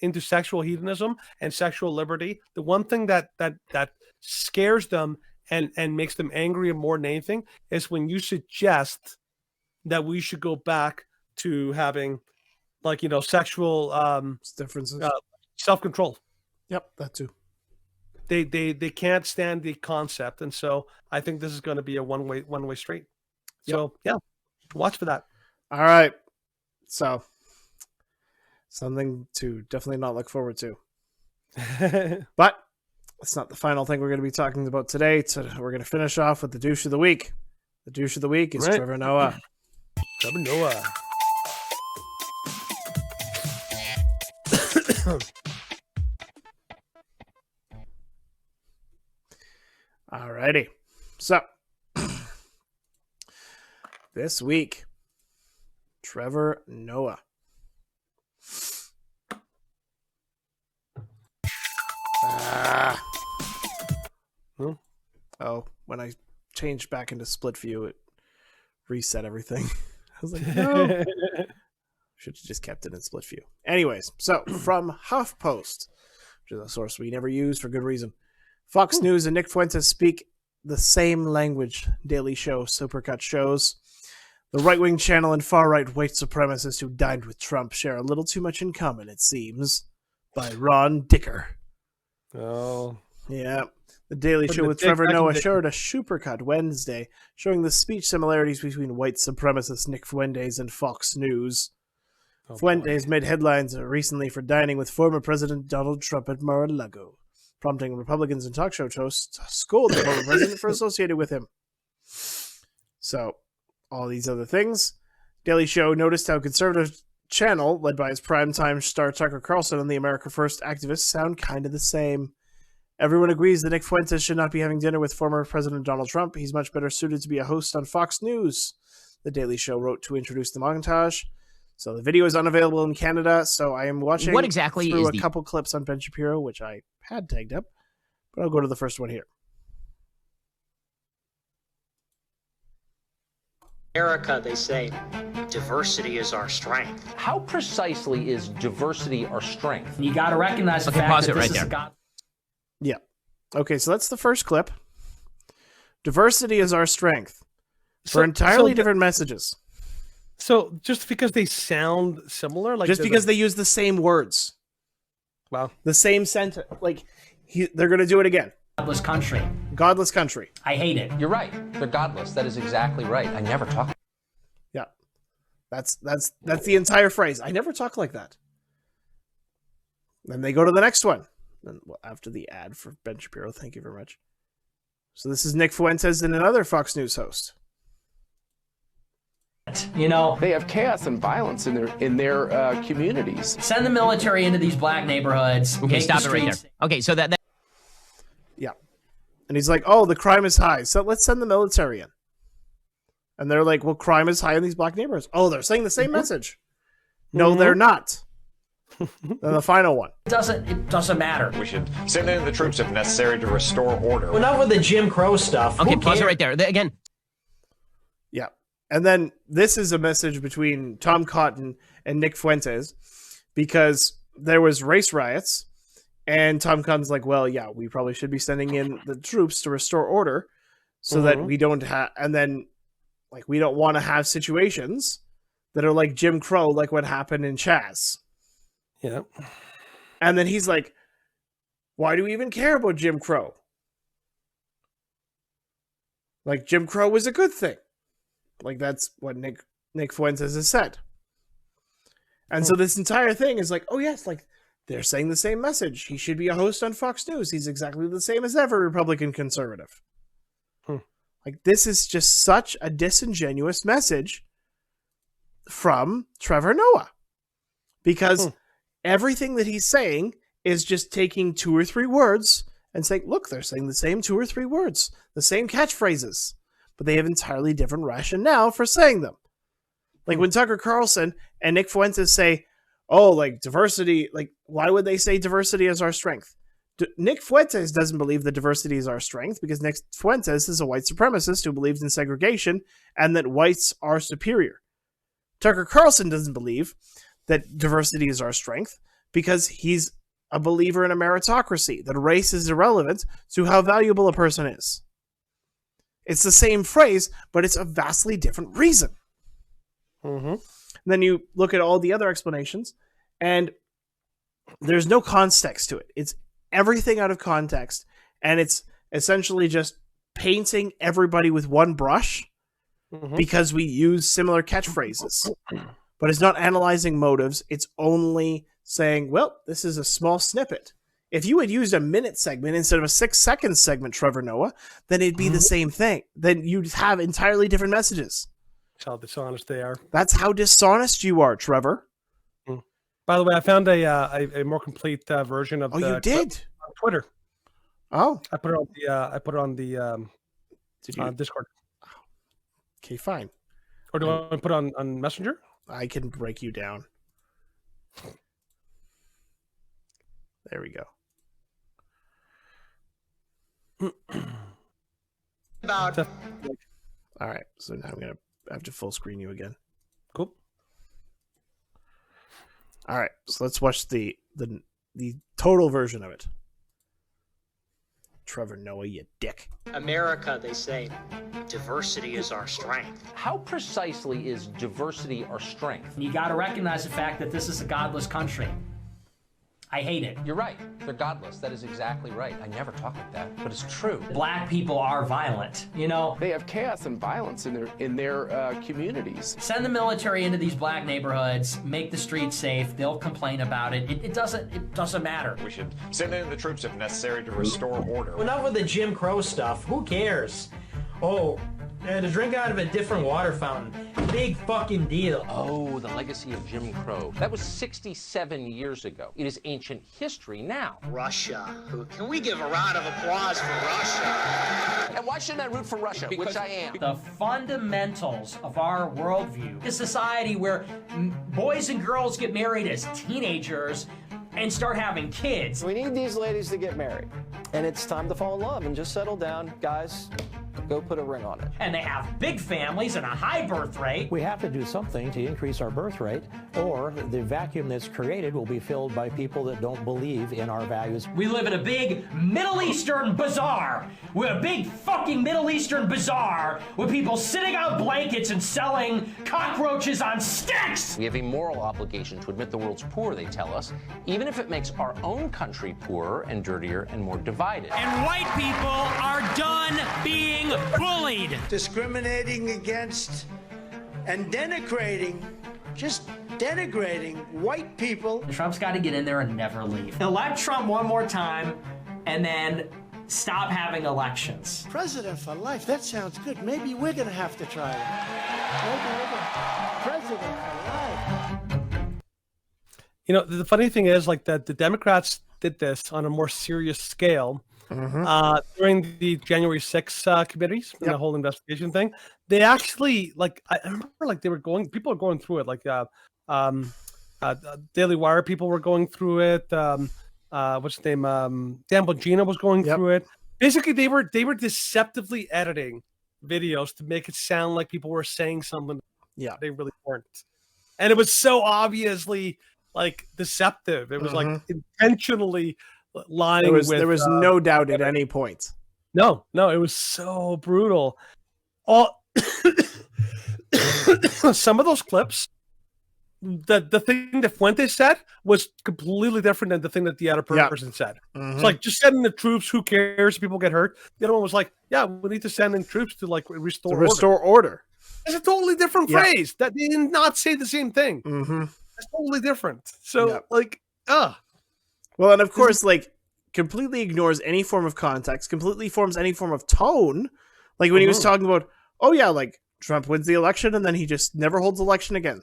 B: into sexual hedonism and sexual liberty, the one thing that scares them and makes them angrier more than anything is when you suggest that we should go back to having, like, sexual
A: differences,
B: self-control.
A: Yep, that too.
B: They can't stand the concept, and so I think this is going to be a one-way street. So yeah, watch for that.
A: All right, so something to definitely not look forward to. But it's not the final thing we're going to be talking about today. So we're going to finish off with the douche of the week. The douche of the week is Trevor Noah.
B: Trevor Noah.
A: Alrighty. So this week, Trevor Noah. Oh, when I changed back into split view, it reset everything. I was like, no. Should have just kept it in split view. Anyways, so from HuffPost, which is a source we never use for good reason. Fox News and Nick Fuentes speak the same language, Daily Show Supercut shows. The right-wing channel and far-right white supremacist who dined with Trump share a little too much in common, it seems. By Ron Dicker.
B: Oh.
A: Yeah. The Daily Show with Trevor Noah showed a supercut Wednesday showing the speech similarities between white supremacist Nick Fuentes and Fox News. Fuentes made headlines recently for dining with former President Donald Trump at Mar-a-Lago, prompting Republicans and talk show hosts to scold the former president for associating with him. So, all these other things. Daily Show noticed how conservative channel, led by his primetime star Tucker Carlson and the America First activists, sound kind of the same. Everyone agrees that Nick Fuentes should not be having dinner with former President Donald Trump. He's much better suited to be a host on Fox News, The Daily Show wrote to introduce the montage. So the video is unavailable in Canada, so I am watching
G: what exactly
A: through
G: is
A: a couple clips on Ben Shapiro, which I had tagged up, but I'll go to the first one here.
H: America, they say, diversity is our strength.
I: How precisely is diversity our strength?
J: You got to recognize the fact that this is a God.
A: Yeah. Okay, so that's the first clip. Diversity is our strength. For entirely different messages.
B: So just because they sound similar, like
A: just because they use the same words.
B: Wow.
A: The same sentence. Like they're going to do it again.
J: Godless country.
A: Godless country.
J: I hate it.
I: You're right. They're godless. That is exactly right. I never talk.
A: Yeah. That's the entire phrase. I never talk like that. Then they go to the next one. And after the ad for Ben Shapiro, thank you very much. So this is Nick Fuentes and another Fox News host.
J: You know,
K: they have chaos and violence in their communities.
J: Send the military into these black neighborhoods.
G: Okay, stop it right there. Okay, so that
A: yeah, and he's like, "Oh, the crime is high, so let's send the military in." And they're like, "Well, crime is high in these black neighborhoods." Oh, they're saying the same message. No, they're not. Then the final one.
J: It doesn't matter.
L: We should send in the troops if necessary to restore order.
J: Well, not with the Jim Crow stuff.
G: Okay, pause it right there. Again.
A: Yeah. And then this is a message between Tom Cotton and Nick Fuentes because there was race riots and Tom Cotton's like, well, yeah, we probably should be sending in the troops to restore order so that we don't have, and then like, we don't want to have situations that are like Jim Crow, like what happened in Chaz.
B: Yeah.
A: And then he's like, why do we even care about Jim Crow? Like Jim Crow was a good thing. Like, that's what Nick Fuentes has said. And so this entire thing is like, oh, yes, like, they're saying the same message. He should be a host on Fox News. He's exactly the same as every Republican conservative. Like, this is just such a disingenuous message from Trevor Noah. Because everything that he's saying is just taking 2 or 3 words and saying, look, they're saying the same 2 or 3 words, the same catchphrases. But they have entirely different rationale for saying them. Like when Tucker Carlson and Nick Fuentes say, oh, like diversity, like why would they say diversity is our strength? Nick Fuentes doesn't believe that diversity is our strength because Nick Fuentes is a white supremacist who believes in segregation and that whites are superior. Tucker Carlson doesn't believe that diversity is our strength because he's a believer in a meritocracy, that race is irrelevant to how valuable a person is. It's the same phrase, but it's a vastly different reason. And then you look at all the other explanations, and there's no context to it. It's everything out of context, and it's essentially just painting everybody with one brush because we use similar catchphrases. But it's not analyzing motives. It's only saying, well, this is a small snippet. If you had used a minute segment instead of a 6-second segment, Trevor Noah, then it'd be the same thing. Then you'd have entirely different messages.
B: That's how dishonest they are.
A: That's how dishonest you are, Trevor.
B: By the way, I found a more complete version of.
A: Oh, you did?
B: On Twitter.
A: Oh,
B: I put it on the Discord.
A: Okay, fine.
B: Or do I put it on Messenger?
A: I can break you down. There we go. All right, so now I'm gonna have to full screen you again.
B: Cool.
A: All right, so let's watch the total version of it. Trevor Noah, you dick.
H: America, they say, diversity is our strength.
I: How precisely is diversity our strength?
J: You got to recognize the fact that this is a godless country. I hate it.
I: You're right. They're godless. That is exactly right. I never talk like that, but it's true.
J: Black people are violent. You know,
K: They have chaos and violence in their communities.
J: send the military into these black neighborhoods, make the streets safe. They'll complain about it. It doesn't matter.
L: We should send in the troops if necessary to restore order.
J: Enough with the Jim Crow stuff. Who cares? Oh, to drink out of a different water fountain. Big fucking deal.
I: Oh, the legacy of Jim Crow. That was 67 years ago. It is ancient history now.
H: Russia. Can we give a round of applause for Russia?
I: And why shouldn't I root for Russia, which I am?
J: The fundamentals of our worldview. A society where boys and girls get married as teenagers and start having kids.
F: We need these ladies to get married. And it's time to fall in love and just settle down. Guys, go put a ring on it.
J: And they have big families and a high birth rate.
M: We have to do something to increase our birth rate, or the vacuum that's created will be filled by people that don't believe in our values.
J: We live in a big Middle Eastern bazaar. We're a big fucking Middle Eastern bazaar with people sitting on blankets and selling cockroaches on sticks.
I: We have a moral obligation to admit the world's poor, they tell us, even if it makes our own country poorer and dirtier and more divided.
J: And white people are done being bullied.
N: Discriminating against and denigrating, just denigrating white people.
J: Trump's got to get in there and never leave. Elect Trump one more time and then stop having elections.
N: President for life, that sounds good. Maybe we're going to have to try it. President for life.
B: You know, the funny thing is, like, that the Democrats did this on a more serious scale during the January 6th committees, the whole investigation thing. They actually, like, I remember, like, people are going through it, like, Daily Wire people were going through it. What's his name? Dan Bongino was going through it. Basically, they were deceptively editing videos to make it sound like people were saying something they really weren't, and it was so obviously like deceptive. It was like intentionally lying.
A: There was no doubt at any point.
B: No, it was so brutal. Some of those clips, the thing that Fuentes said was completely different than the thing that the other person said. It's like, just sending the troops, who cares if people get hurt? The other one was like, yeah, we need to send in troops to like restore order. It's a totally different phrase. That they did not say the same thing. It's totally different. So
A: well, and of course, like, completely ignores any form of context, completely forms any form of tone. Like when he was talking about, oh yeah, like Trump wins the election and then he just never holds election again.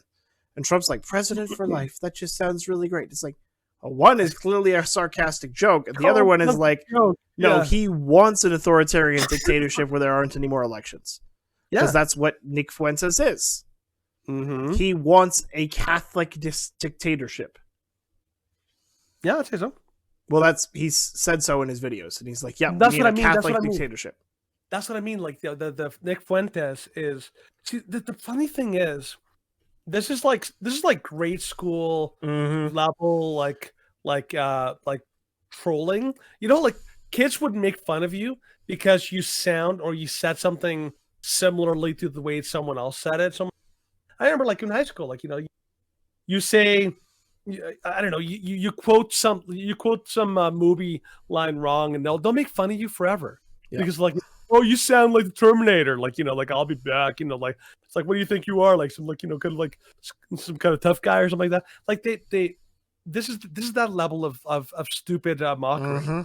A: And Trump's like, president for life. That just sounds really great. It's like, one is clearly a sarcastic joke, and the other one is like, no, he wants an authoritarian dictatorship where there aren't any more elections. Because that's what Nick Fuentes is. He wants a Catholic dictatorship.
B: Yeah, I'd say so.
A: Well, he's said so in his videos, and he's like, yeah,
B: that's
A: we need a Catholic dictatorship.
B: That's what I mean. Like the Nick Fuentes is. See, the funny thing is, this is like grade school level, like trolling. You know, like kids would make fun of you because you sound or you said something similarly to the way someone else said it. So I remember, like in high school, like you say, I don't know, you quote some movie line wrong, and they'll make fun of you forever because like, oh, you sound like the Terminator, like like I'll be back, like it's like, what do you think you are, like some kind of like some kind of tough guy or something like that. Like this is that level of stupid mockery.
A: Mm-hmm.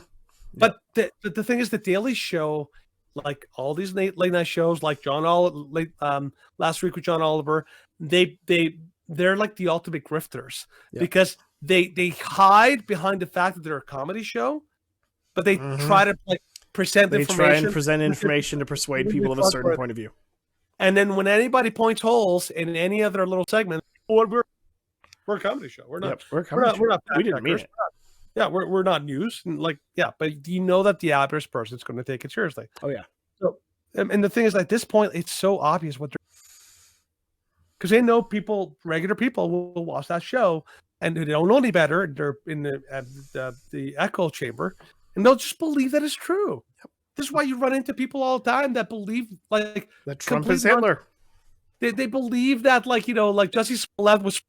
B: But the thing is, the Daily Show, like all these late night shows, like last week with John Oliver, they're like the ultimate grifters because they hide behind the fact that they're a comedy show, but they try to like present information
A: to persuade people of a certain point of view.
B: And then when anybody points holes in any other little segment, we're a comedy show. We're not.
A: We're not. We didn't mean it.
B: Yeah, we're not news, and like but you know that the average person's going to take it seriously.
A: Oh yeah.
B: So, and the thing is, at this point, it's so obvious what they're, because they know regular people will watch that show, and they don't know any better. They're in the echo chamber, and they'll just believe that it's true. Yep. This is why you run into people all the time that believe like
A: that Trump is Hitler.
B: They believe that like Jussie Smollett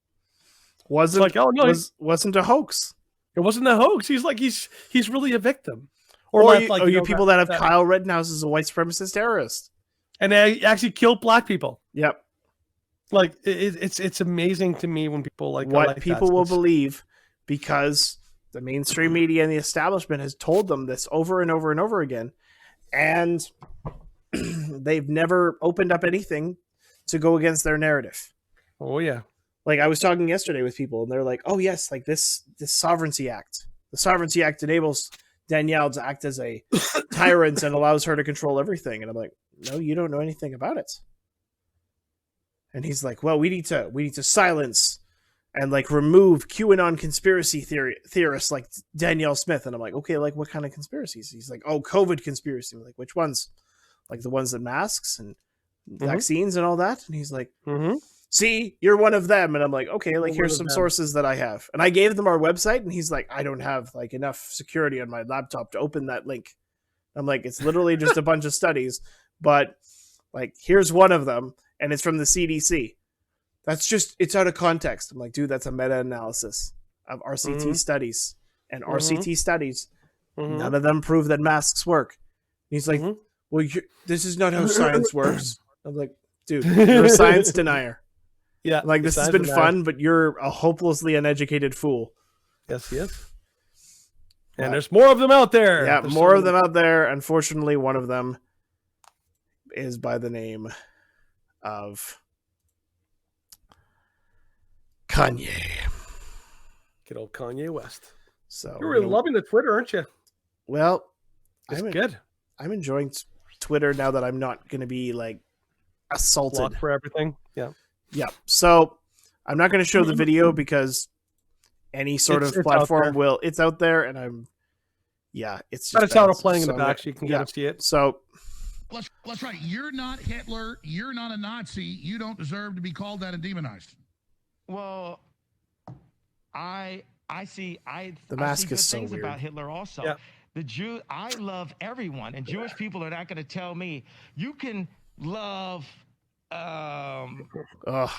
A: wasn't like, oh no, wasn't a hoax.
B: It wasn't a hoax. He's like he's really a victim.
A: Or you people that have Kyle Rittenhouse as a white supremacist terrorist,
B: and they actually killed black people.
A: Yep.
B: Like it's amazing to me when people like
A: what people will believe because the mainstream media and the establishment has told them this over and over and over again, and they've never opened up anything to go against their narrative.
B: Oh yeah.
A: Like I was talking yesterday with people, and they're like, "Oh yes, like this Sovereignty Act. The Sovereignty Act enables Danielle to act as a tyrant and allows her to control everything." And I'm like, "No, you don't know anything about it." And he's like, "Well, we need to silence and like remove QAnon conspiracy theorists like Danielle Smith." And I'm like, "Okay, like what kind of conspiracies?" He's like, "Oh, COVID conspiracy." I'm like, "Which ones? Like the ones that masks and vaccines and all that?" And he's like, "See, you're one of them." And I'm like, "Okay, like here's some sources that I have." And I gave them our website, and he's like, "I don't have like enough security on my laptop to open that link." I'm like, "It's literally just a bunch of studies, but like here's one of them, and it's from the CDC. It's out of context." I'm like, "Dude, that's a meta-analysis of RCT studies, and RCT studies, none of them prove that masks work." And he's like, "Well, this is not how science works." I'm like, "Dude, you're a science denier."
B: Yeah,
A: like this has been fun, but you're a hopelessly uneducated fool.
B: Yes, yes. And there's more of them out there.
A: Yeah, there's more of them out there. Unfortunately, one of them is by the name of Kanye.
B: Good old Kanye West.
A: So
B: you're really loving the Twitter, aren't you?
A: Well,
B: it's good.
A: I'm enjoying Twitter now that I'm not going to be like assaulted
B: blocked for everything. Yeah.
A: Yeah. So I'm not going to show the video because any sort of platform it's out there, and it's just
B: but it's auto playing in the back so you can get to see it.
A: So
O: let's right. You're not Hitler. You're not a Nazi. You don't deserve to be called that and demonized.
P: Well, I see
A: the mask
P: good
A: is so
P: things
A: weird
P: about Hitler also.
B: Yeah.
P: I love everyone, and Jewish people are not going to tell me you can love
A: I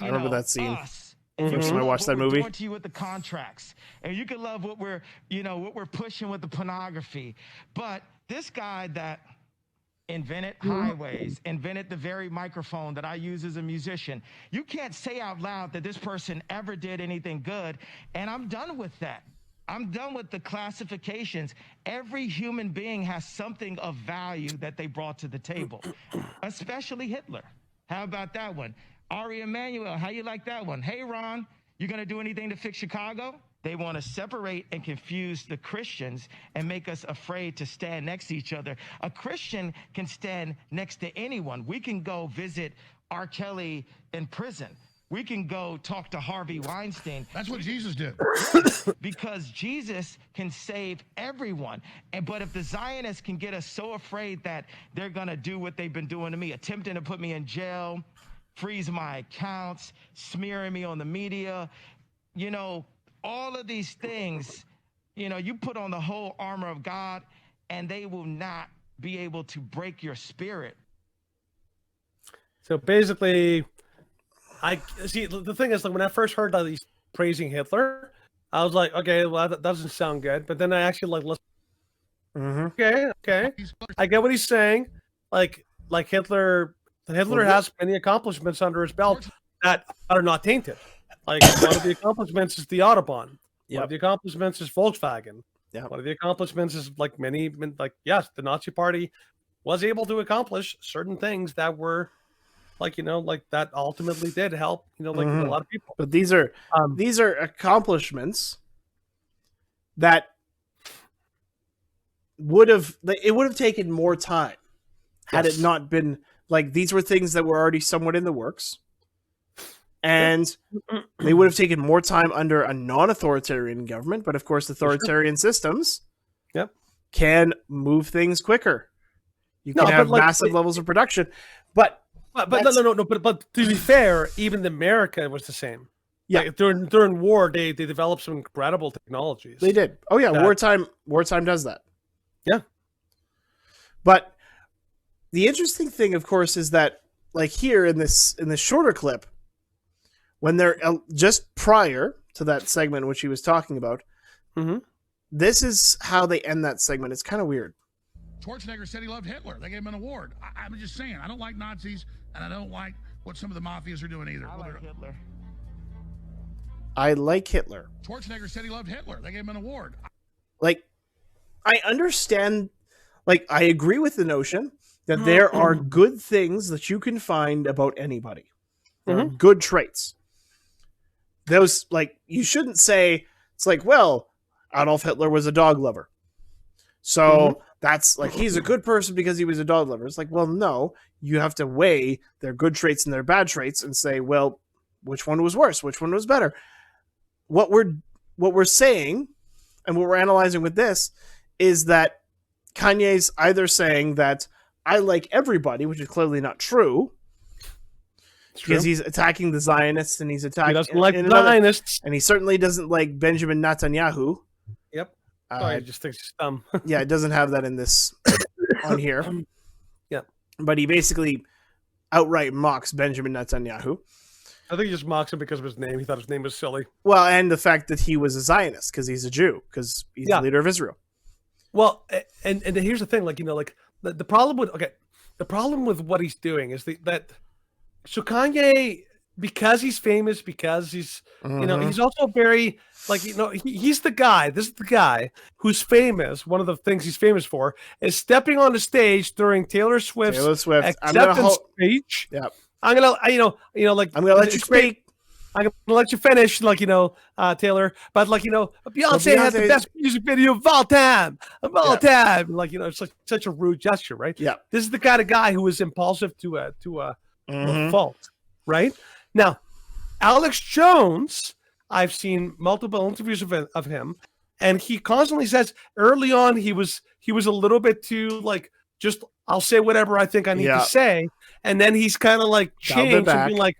A: remember that scene.
P: Us.
A: First time I watched that movie.
P: To you with the contracts, and you can love what we're pushing with the pornography. But this guy that invented highways, invented the very microphone that I use as a musician, you can't say out loud that this person ever did anything good. And I'm done with that. I'm done with the classifications. Every human being has something of value that they brought to the table, especially Hitler. How about that one? Ari Emanuel, how you like that one? Hey, Ron, you going to do anything to fix Chicago? They want to separate and confuse the Christians and make us afraid to stand next to each other. A Christian can stand next to anyone. We can go visit R. Kelly in prison. We can go talk to Harvey Weinstein.
O: That's what Jesus did.
P: Because Jesus can save everyone. But if the Zionists can get us so afraid that they're going to do what they've been doing to me, attempting to put me in jail, freeze my accounts, smearing me on the media, all of these things, you put on the whole armor of God, and they will not be able to break your spirit.
B: So basically, I see. The thing is, like, when I first heard that he's praising Hitler, I was like, okay, well, that doesn't sound good. But then I actually like listen. Okay, I get what he's saying. Like Hitler has many accomplishments under his belt that are not tainted. Like one of the accomplishments is the Autobahn. One of the accomplishments is Volkswagen. One of the accomplishments is like yes, the Nazi Party was able to accomplish certain things that were that ultimately did help, a lot of people.
A: But these are accomplishments that would have taken more time had it not been like these were things that were already somewhat in the works. And they would have taken more time under a non-authoritarian government, but of course authoritarian systems can move things quicker. You can have massive levels of production. But to be fair, even America was the same. Yeah, like during war, they developed some incredible technologies. They did. Oh yeah, wartime does that. Yeah. But the interesting thing, of course, is that like here in this shorter clip, when they're just prior to that segment which he was talking about, this is how they end that segment. It's kind of weird.
O: Schwarzenegger said he loved Hitler. They gave him an award. I'm just saying, I don't like Nazis, and I don't like what some of the mafias are doing either. I like Hitler.
A: I like Hitler.
O: Schwarzenegger said he loved Hitler. They gave him an award.
A: Like, I understand, like, I agree with the notion that there are good things that you can find about anybody. There are good traits. Those, like, you shouldn't say, it's like, well, Adolf Hitler was a dog lover. So that's like, he's a good person because he was a dog lover. It's like, well, no, you have to weigh their good traits and their bad traits and say, well, which one was worse? Which one was better? What we're saying and what we're analyzing with this is that Kanye's either saying that I like everybody, which is clearly not true, because he's attacking the Zionists and he's attacking. He doesn't like Zionists, and he certainly doesn't like Benjamin Netanyahu.
B: Yep. I just think it's dumb.
A: Yeah, it doesn't have that in this on here.
B: Yeah,
A: but he basically outright mocks Benjamin Netanyahu.
B: I think he just mocks him because of his name. He thought his name was silly.
A: Well, and the fact that he was a Zionist because he's a Jew, because he's the leader of Israel.
B: Well, and here's the thing, like, the problem with what he's doing is so Kanye, because he's famous, because he's he's also very he's the guy. This is the guy who's famous. One of the things he's famous for is stepping on the stage during Taylor Swift's acceptance speech.
A: Yeah.
B: I'm gonna, I'm gonna let you speak. I'm gonna let you finish, Taylor. But Beyonce has the best music video of all time, It's like such a rude gesture, right?
A: Yeah.
B: This is the kind of guy who is impulsive to a fault, right? Now, Alex Jones, I've seen multiple interviews of him, and he constantly says early on he was a little bit too just I'll say whatever I think I need to say. And then he's kind of changed and being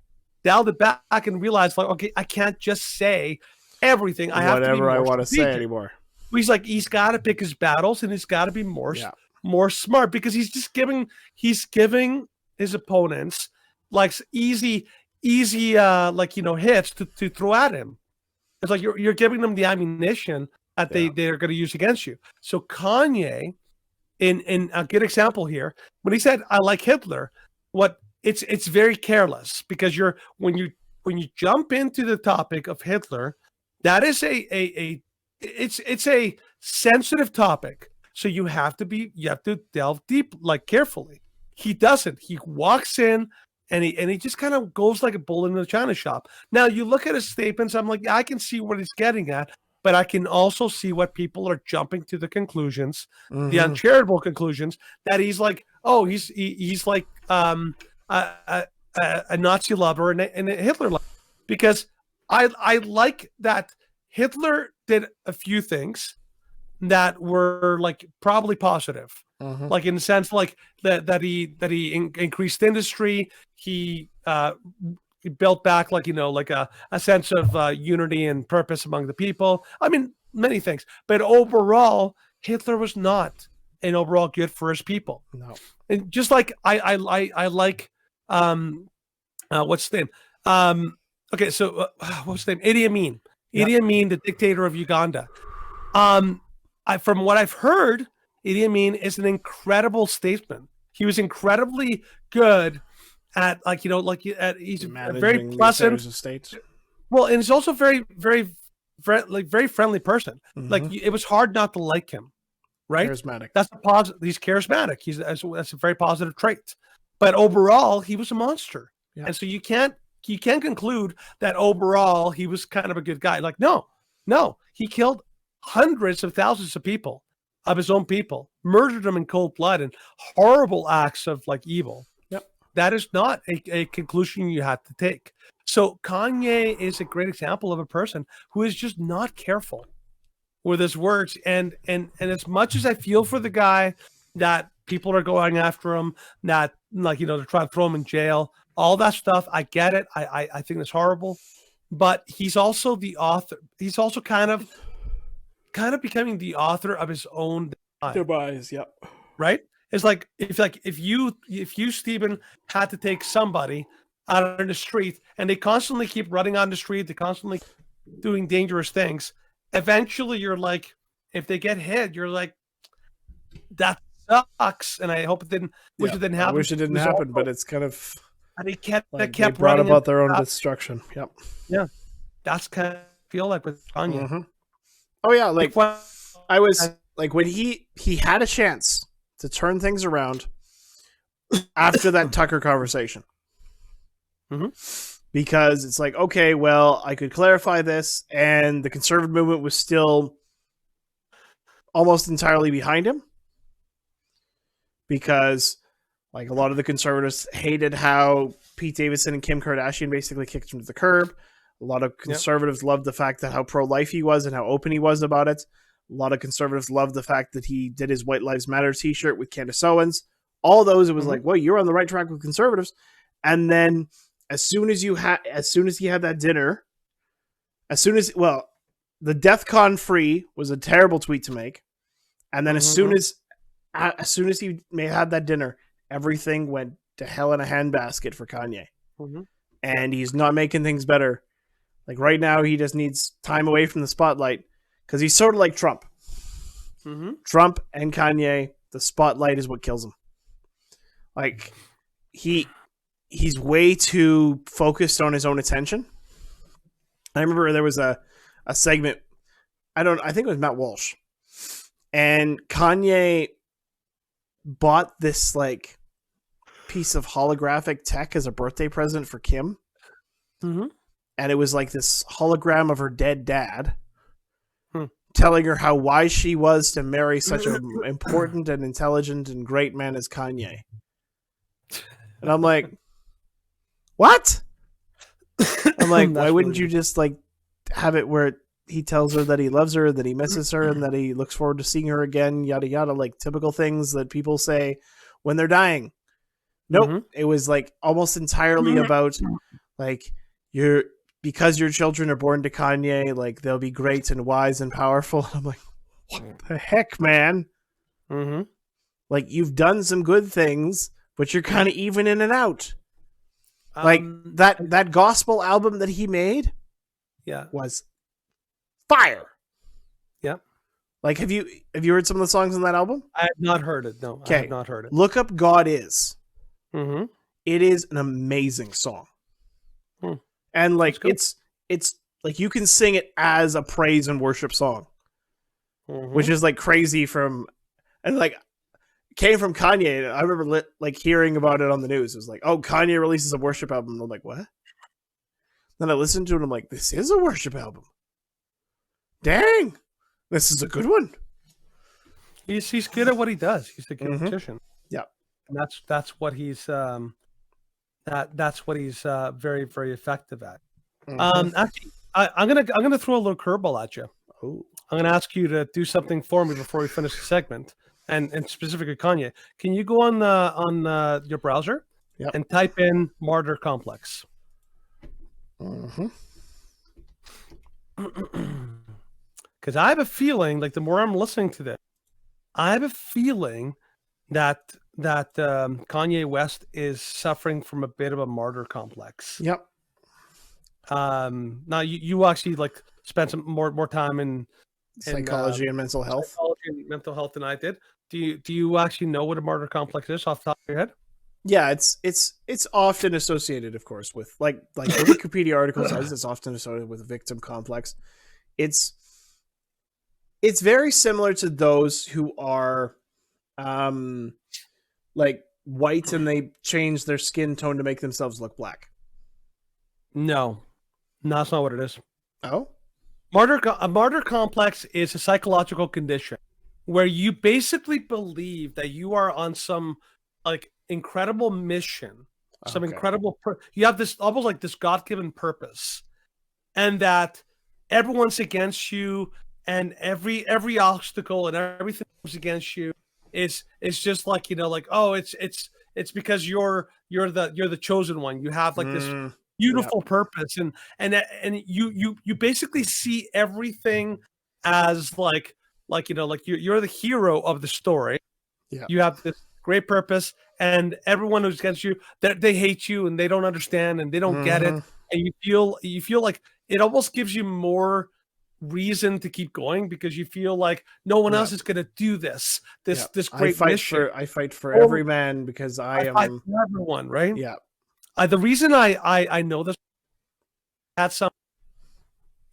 B: dialed it back and realized okay, I can't just say everything. I have
A: whatever
B: to be
A: I
B: want to
A: say anymore.
B: He's got to pick his battles and he's got to be more smart, because he's giving his opponents easy hits to throw at him. It's like you're giving them the ammunition that they're going to use against you. So Kanye, in a good example here, when he said I like Hitler, it's very careless, because when you jump into the topic of Hitler, that is it's a sensitive topic. So you have to delve deep, carefully. He doesn't. He walks in and he just kind of goes like a bull in the china shop. Now you look at his statements, I'm like, I can see what he's getting at, but I can also see what people are jumping to the conclusions, the uncharitable conclusions, that he's like, oh, he's like a Nazi lover and a Hitler lover, because I like that Hitler did a few things that were probably positive, in the sense that he increased industry, he built back a sense of unity and purpose among the people. I mean, many things, but overall Hitler was not and overall good for his people.
A: No.
B: And just like I like what's his name? Okay, so what's his name? Idi Amin.
A: Yep.
B: Idi Amin, the dictator of Uganda. From what I've heard, Idi Amin is an incredible statesman. He was incredibly good at he's
A: Managing
B: very
A: the
B: pleasant.
A: affairs of state.
B: Well, and he's also very very friendly person.
A: Mhm.
B: Like it was hard not to like him, right?
A: Charismatic.
B: That's a positive. He's charismatic. That's a very positive trait. But overall, he was a monster.
A: Yeah.
B: And so you can't conclude that overall he was kind of a good guy. Like no, he killed hundreds of thousands of people, of his own people, murdered them in cold blood, and horrible acts of like evil.
A: Yep.
B: That is not a conclusion you have to take. So Kanye is a great example of a person who is just not careful with his words. And as much as I feel for the guy that people are going after him, that like, they're trying to throw him in jail, all that stuff, I get it. I think it's horrible, but he's also the author. He's also kind of becoming the author of his own
A: demise. Yep.
B: Right. It's like if you Stephen had to take somebody out on the street and they constantly keep running on the street, they constantly doing dangerous things. Eventually you're like, if they get hit, you're like, that sucks. And I hope it didn't, wish it didn't happen.
A: I wish it didn't happen, but it's kind of,
B: and he kept
A: they brought about their own destruction. Yep.
B: Yeah. That's kind of feel like with Kanye.
A: Mm-hmm. Oh yeah. Like I was like, when he had a chance to turn things around after that Tucker conversation.
B: Mm-hmm.
A: Because it's like, okay, well, I could clarify this, and the conservative movement was still almost entirely behind him. Because, like, a lot of the conservatives hated how Pete Davidson and Kim Kardashian basically kicked him to the curb. A lot of conservatives loved the fact that how pro-life he was and how open he was about it. A lot of conservatives loved the fact that he did his White Lives Matter t-shirt with Candace Owens. All those, it was like, well, you're on the right track with conservatives. And then as soon as he had that dinner, the DEFCON free was a terrible tweet to make. And then as soon as he had that dinner, everything went to hell in a handbasket for Kanye.
B: Mm-hmm.
A: And he's not making things better. Like right now, he just needs time away from the spotlight because he's sort of like Trump.
B: Mm-hmm.
A: Trump and Kanye, the spotlight is what kills him. Like he's way too focused on his own attention. I remember there was a segment, I think it was Matt Walsh, and Kanye bought this like piece of holographic tech as a birthday present for Kim.
B: Mm-hmm.
A: And it was like this hologram of her dead dad telling her how wise she was to marry such an important and intelligent and great man as Kanye. And I'm like, what? I'm like, why wouldn't you just like have it where he tells her that he loves her, that he misses her, and that he looks forward to seeing her again, yada yada, like typical things that people say when they're dying. Nope. It was like almost entirely about like because your children are born to Kanye, like they'll be great and wise and powerful. I'm like, what the heck, man?
B: Mm-hmm.
A: Like you've done some good things, but you're kind of even in and out. Like that gospel album that he made, was fire.
B: Yep.
A: Like have you heard some of the songs on that album?
B: I have not heard it. No, I have not heard it.
A: Look up God Is.
B: Mm-hmm.
A: It is an amazing song. And like it's like you can sing it as a praise and worship song. Which is like crazy and like came from Kanye. I remember like hearing about it on the news. It was like, oh, Kanye releases a worship album. And I'm like, what? Then I listened to it and I'm like, this is a worship album. Dang. This is a good one.
B: He's good at what he does. He's a good musician.
A: Yeah.
B: And that's what he's that's what he's very, very effective at. Actually, I'm gonna throw a little curveball at you.
A: Oh.
B: I'm gonna ask you to do something for me before we finish the segment, and specifically Kanye. Can you go on your browser and type in Martyr Complex? Because I have a feeling like the more I'm listening to this, I have a feeling that Kanye West is suffering from a bit of a martyr complex.
A: Yep.
B: Now you actually like spent some more time in
A: psychology and mental health.
B: Psychology and mental health than I did. Do you actually know what a martyr complex is off the top of your head?
A: Yeah, it's often associated, of course, with like the Wikipedia article says, it's often associated with a victim complex. It's very similar to those who are like white and they change their skin tone to make themselves look black.
B: No, that's not what it is.
A: Oh?
B: A martyr complex is a psychological condition where you basically believe that you are on some like incredible mission, some incredible you have this almost like this God-given purpose, and that everyone's against you, and every obstacle and everything comes against you is just like, you know, like, oh, it's because you're the chosen one. You have like this beautiful purpose, and you basically see everything as like you know, like you're the hero of the story.
A: Yeah.
B: You have this great purpose, and everyone who's against you, they hate you and they don't understand and they don't get it, and you feel like it almost gives you more reason to keep going because you feel like no one else is going to do this great mission.
A: I fight for every man because I am
B: fight for everyone, right?
A: Yeah.
B: The reason I know this, I had some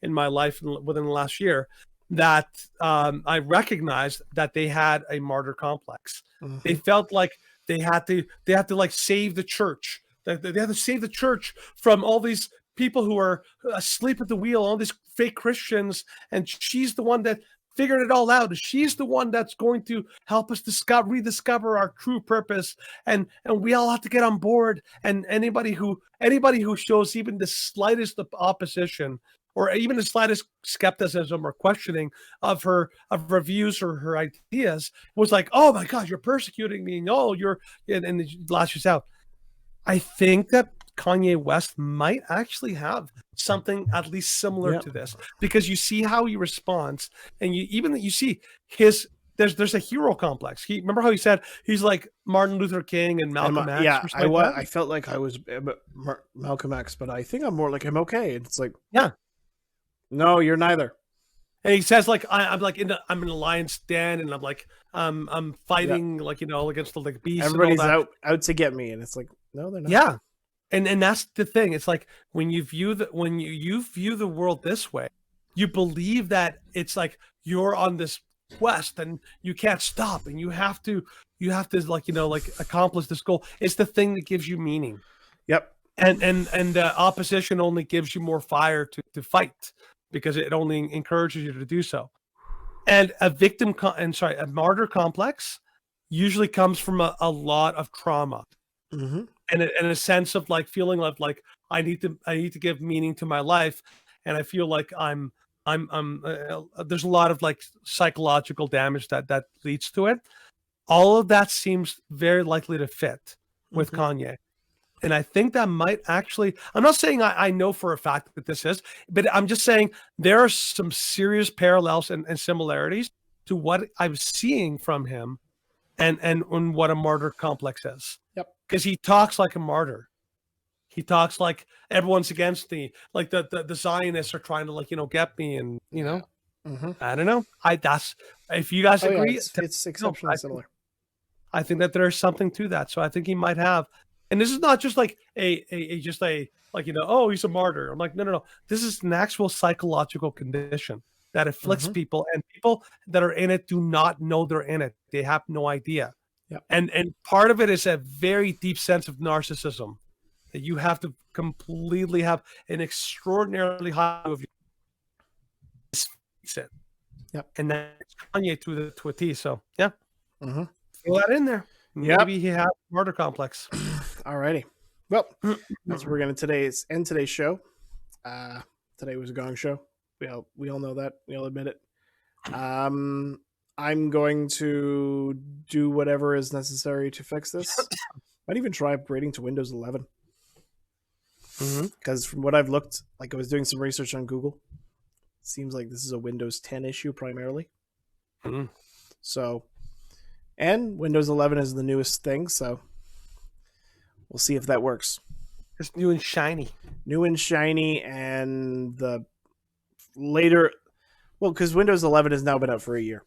B: in my life within the last year that I recognized that they had a martyr complex. They felt like they had to like save the church. They had to save the church from all these people who are asleep at the wheel, all these fake Christians, and she's the one that figured it all out. She's the one that's going to help us rediscover our true purpose, and we all have to get on board. And anybody who shows even the slightest opposition or even the slightest skepticism or questioning of her views or her ideas was like, oh my God, you're persecuting me. No, and lashes out. I think that Kanye West might actually have something at least similar to this, because you see how he responds, and you see there's a hero complex. Remember how he said he's like Martin Luther King and Malcolm X?
A: Yeah, I felt like I was Malcolm X, but I think I'm more like MLK. And it's like, no, you're neither.
B: And he says like I'm in a lion's den, and I'm like I'm fighting like, you know, against the like beasts.
A: Everybody's out to get me, and it's like, no, they're not.
B: Yeah. And that's the thing. It's like when you view the world this way, you believe that it's like you're on this quest and you can't stop, and you have to like, you know, like accomplish this goal. It's the thing that gives you meaning.
A: Yep.
B: And opposition only gives you more fire to fight, because it only encourages you to do so. And a martyr complex usually comes from a lot of trauma.
A: Mm-hmm.
B: And a sense of like feeling like I need to give meaning to my life, and I feel like I'm there's a lot of like psychological damage that leads to it. All of that seems very likely to fit with Kanye, and I think that might actually. I'm not saying I know for a fact that this is, but I'm just saying there are some serious parallels and similarities to what I'm seeing from him, and what a martyr complex is.
A: Yep.
B: Because he talks like a martyr. He talks like everyone's against me. Like the Zionists are trying to, like, you know, get me, and you know, I don't know. If you guys agree,
A: it's exceptionally similar.
B: I think that there's something to that. So I think he might have. And this is not just like a like, you know, oh, he's a martyr. I'm like, no. This is an actual psychological condition that afflicts people, and people that are in it do not know they're in it. They have no idea.
A: Yep.
B: And part of it is a very deep sense of narcissism that you have to completely have an extraordinarily high view of yourself.
A: Yep. And
B: that's Kanye to a T. So yeah,
A: throw
B: that in there. Maybe he has a martyr complex.
A: Alrighty. Well, that's where we're going to end today's show. Today was a gong show. We all know that. We all admit it. I'm going to do whatever is necessary to fix this. Might even try upgrading to Windows 11. Because from what I've looked, like I was doing some research on Google, it seems like this is a Windows 10 issue primarily. So And Windows 11 is the newest thing, so we'll see if that works.
B: It's new and shiny.
A: New and shiny, and the later... Well, because Windows 11 has now been out for a year.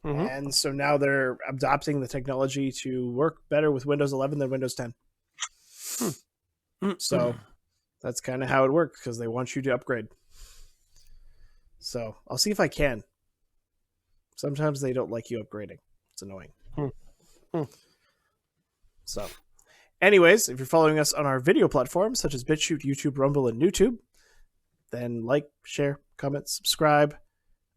B: Mhm.
A: And so now they're adopting the technology to work better with Windows 11 than Windows 10. So that's kind of how it works, because they want you to upgrade. So I'll see if I can. Sometimes they don't like you upgrading. It's annoying. So anyways, if you're following us on our video platforms such as BitChute, YouTube, Rumble, and YouTube, then like, share, comment, subscribe.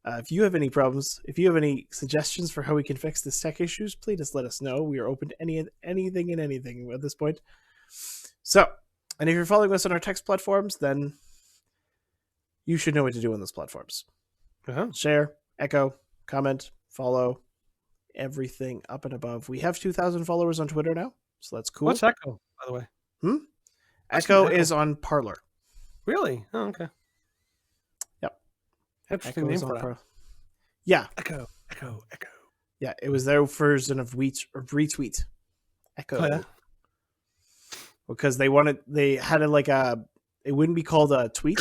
A: If you have any problems, if you have any suggestions for how we can fix this tech issues, please just let us know. We are open to anything and anything at this point. So, and if you're following us on our text platforms, then you should know what to do on those platforms. Share, echo, comment, follow, everything up and above. We have 2,000 followers on Twitter now, so that's cool.
B: What's Echo, by the way?
A: Echo is on Parler.
B: Really? Oh, okay.
A: Yep.
B: Interesting name for that.
A: Yeah.
B: Echo.
A: Yeah, it was their version of retweet. Echo.
B: Oh, yeah?
A: Because they had it wouldn't be called a tweet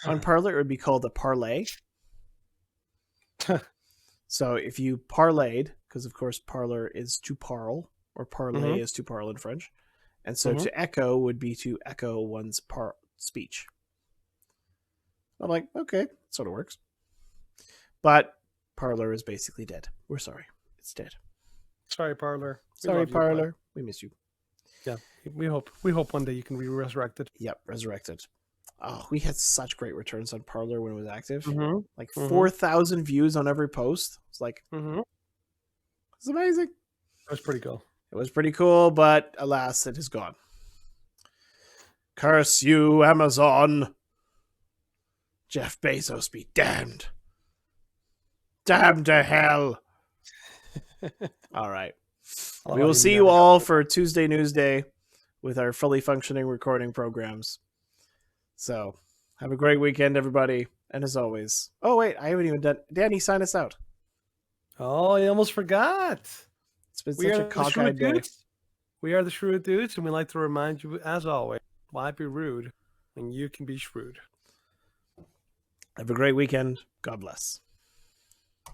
A: on Parler, it would be called a parlay. So if you parlayed, because of course Parler is to parle, or parlay is to parle in French. And so to echo would be to echo one's speech. I'm like, okay, that sort of works. But Parler is basically dead. We're sorry. It's dead.
B: Sorry, Parler.
A: Sorry, Parler. We miss you.
B: Yeah, we hope one day you can be resurrected.
A: Yep, resurrected. Oh, we had such great returns on Parler when it was active. Like 4,000 views on every post. It's like, it's amazing.
B: That was pretty cool.
A: It was pretty cool, but alas, it is gone. Curse you, Amazon. Jeff Bezos be damned. Damn to hell. All right. We will see you all for Tuesday News Day with our fully functioning recording programs. So have a great weekend, everybody. And as always, oh, wait, I haven't even done. Danny, sign us out.
B: Oh, I almost forgot.
A: It's been such a cockeyed day.
B: We are the Shrewd Dudes, and we like to remind you, as always, why be rude when you can be shrewd.
A: Have a great weekend. God bless.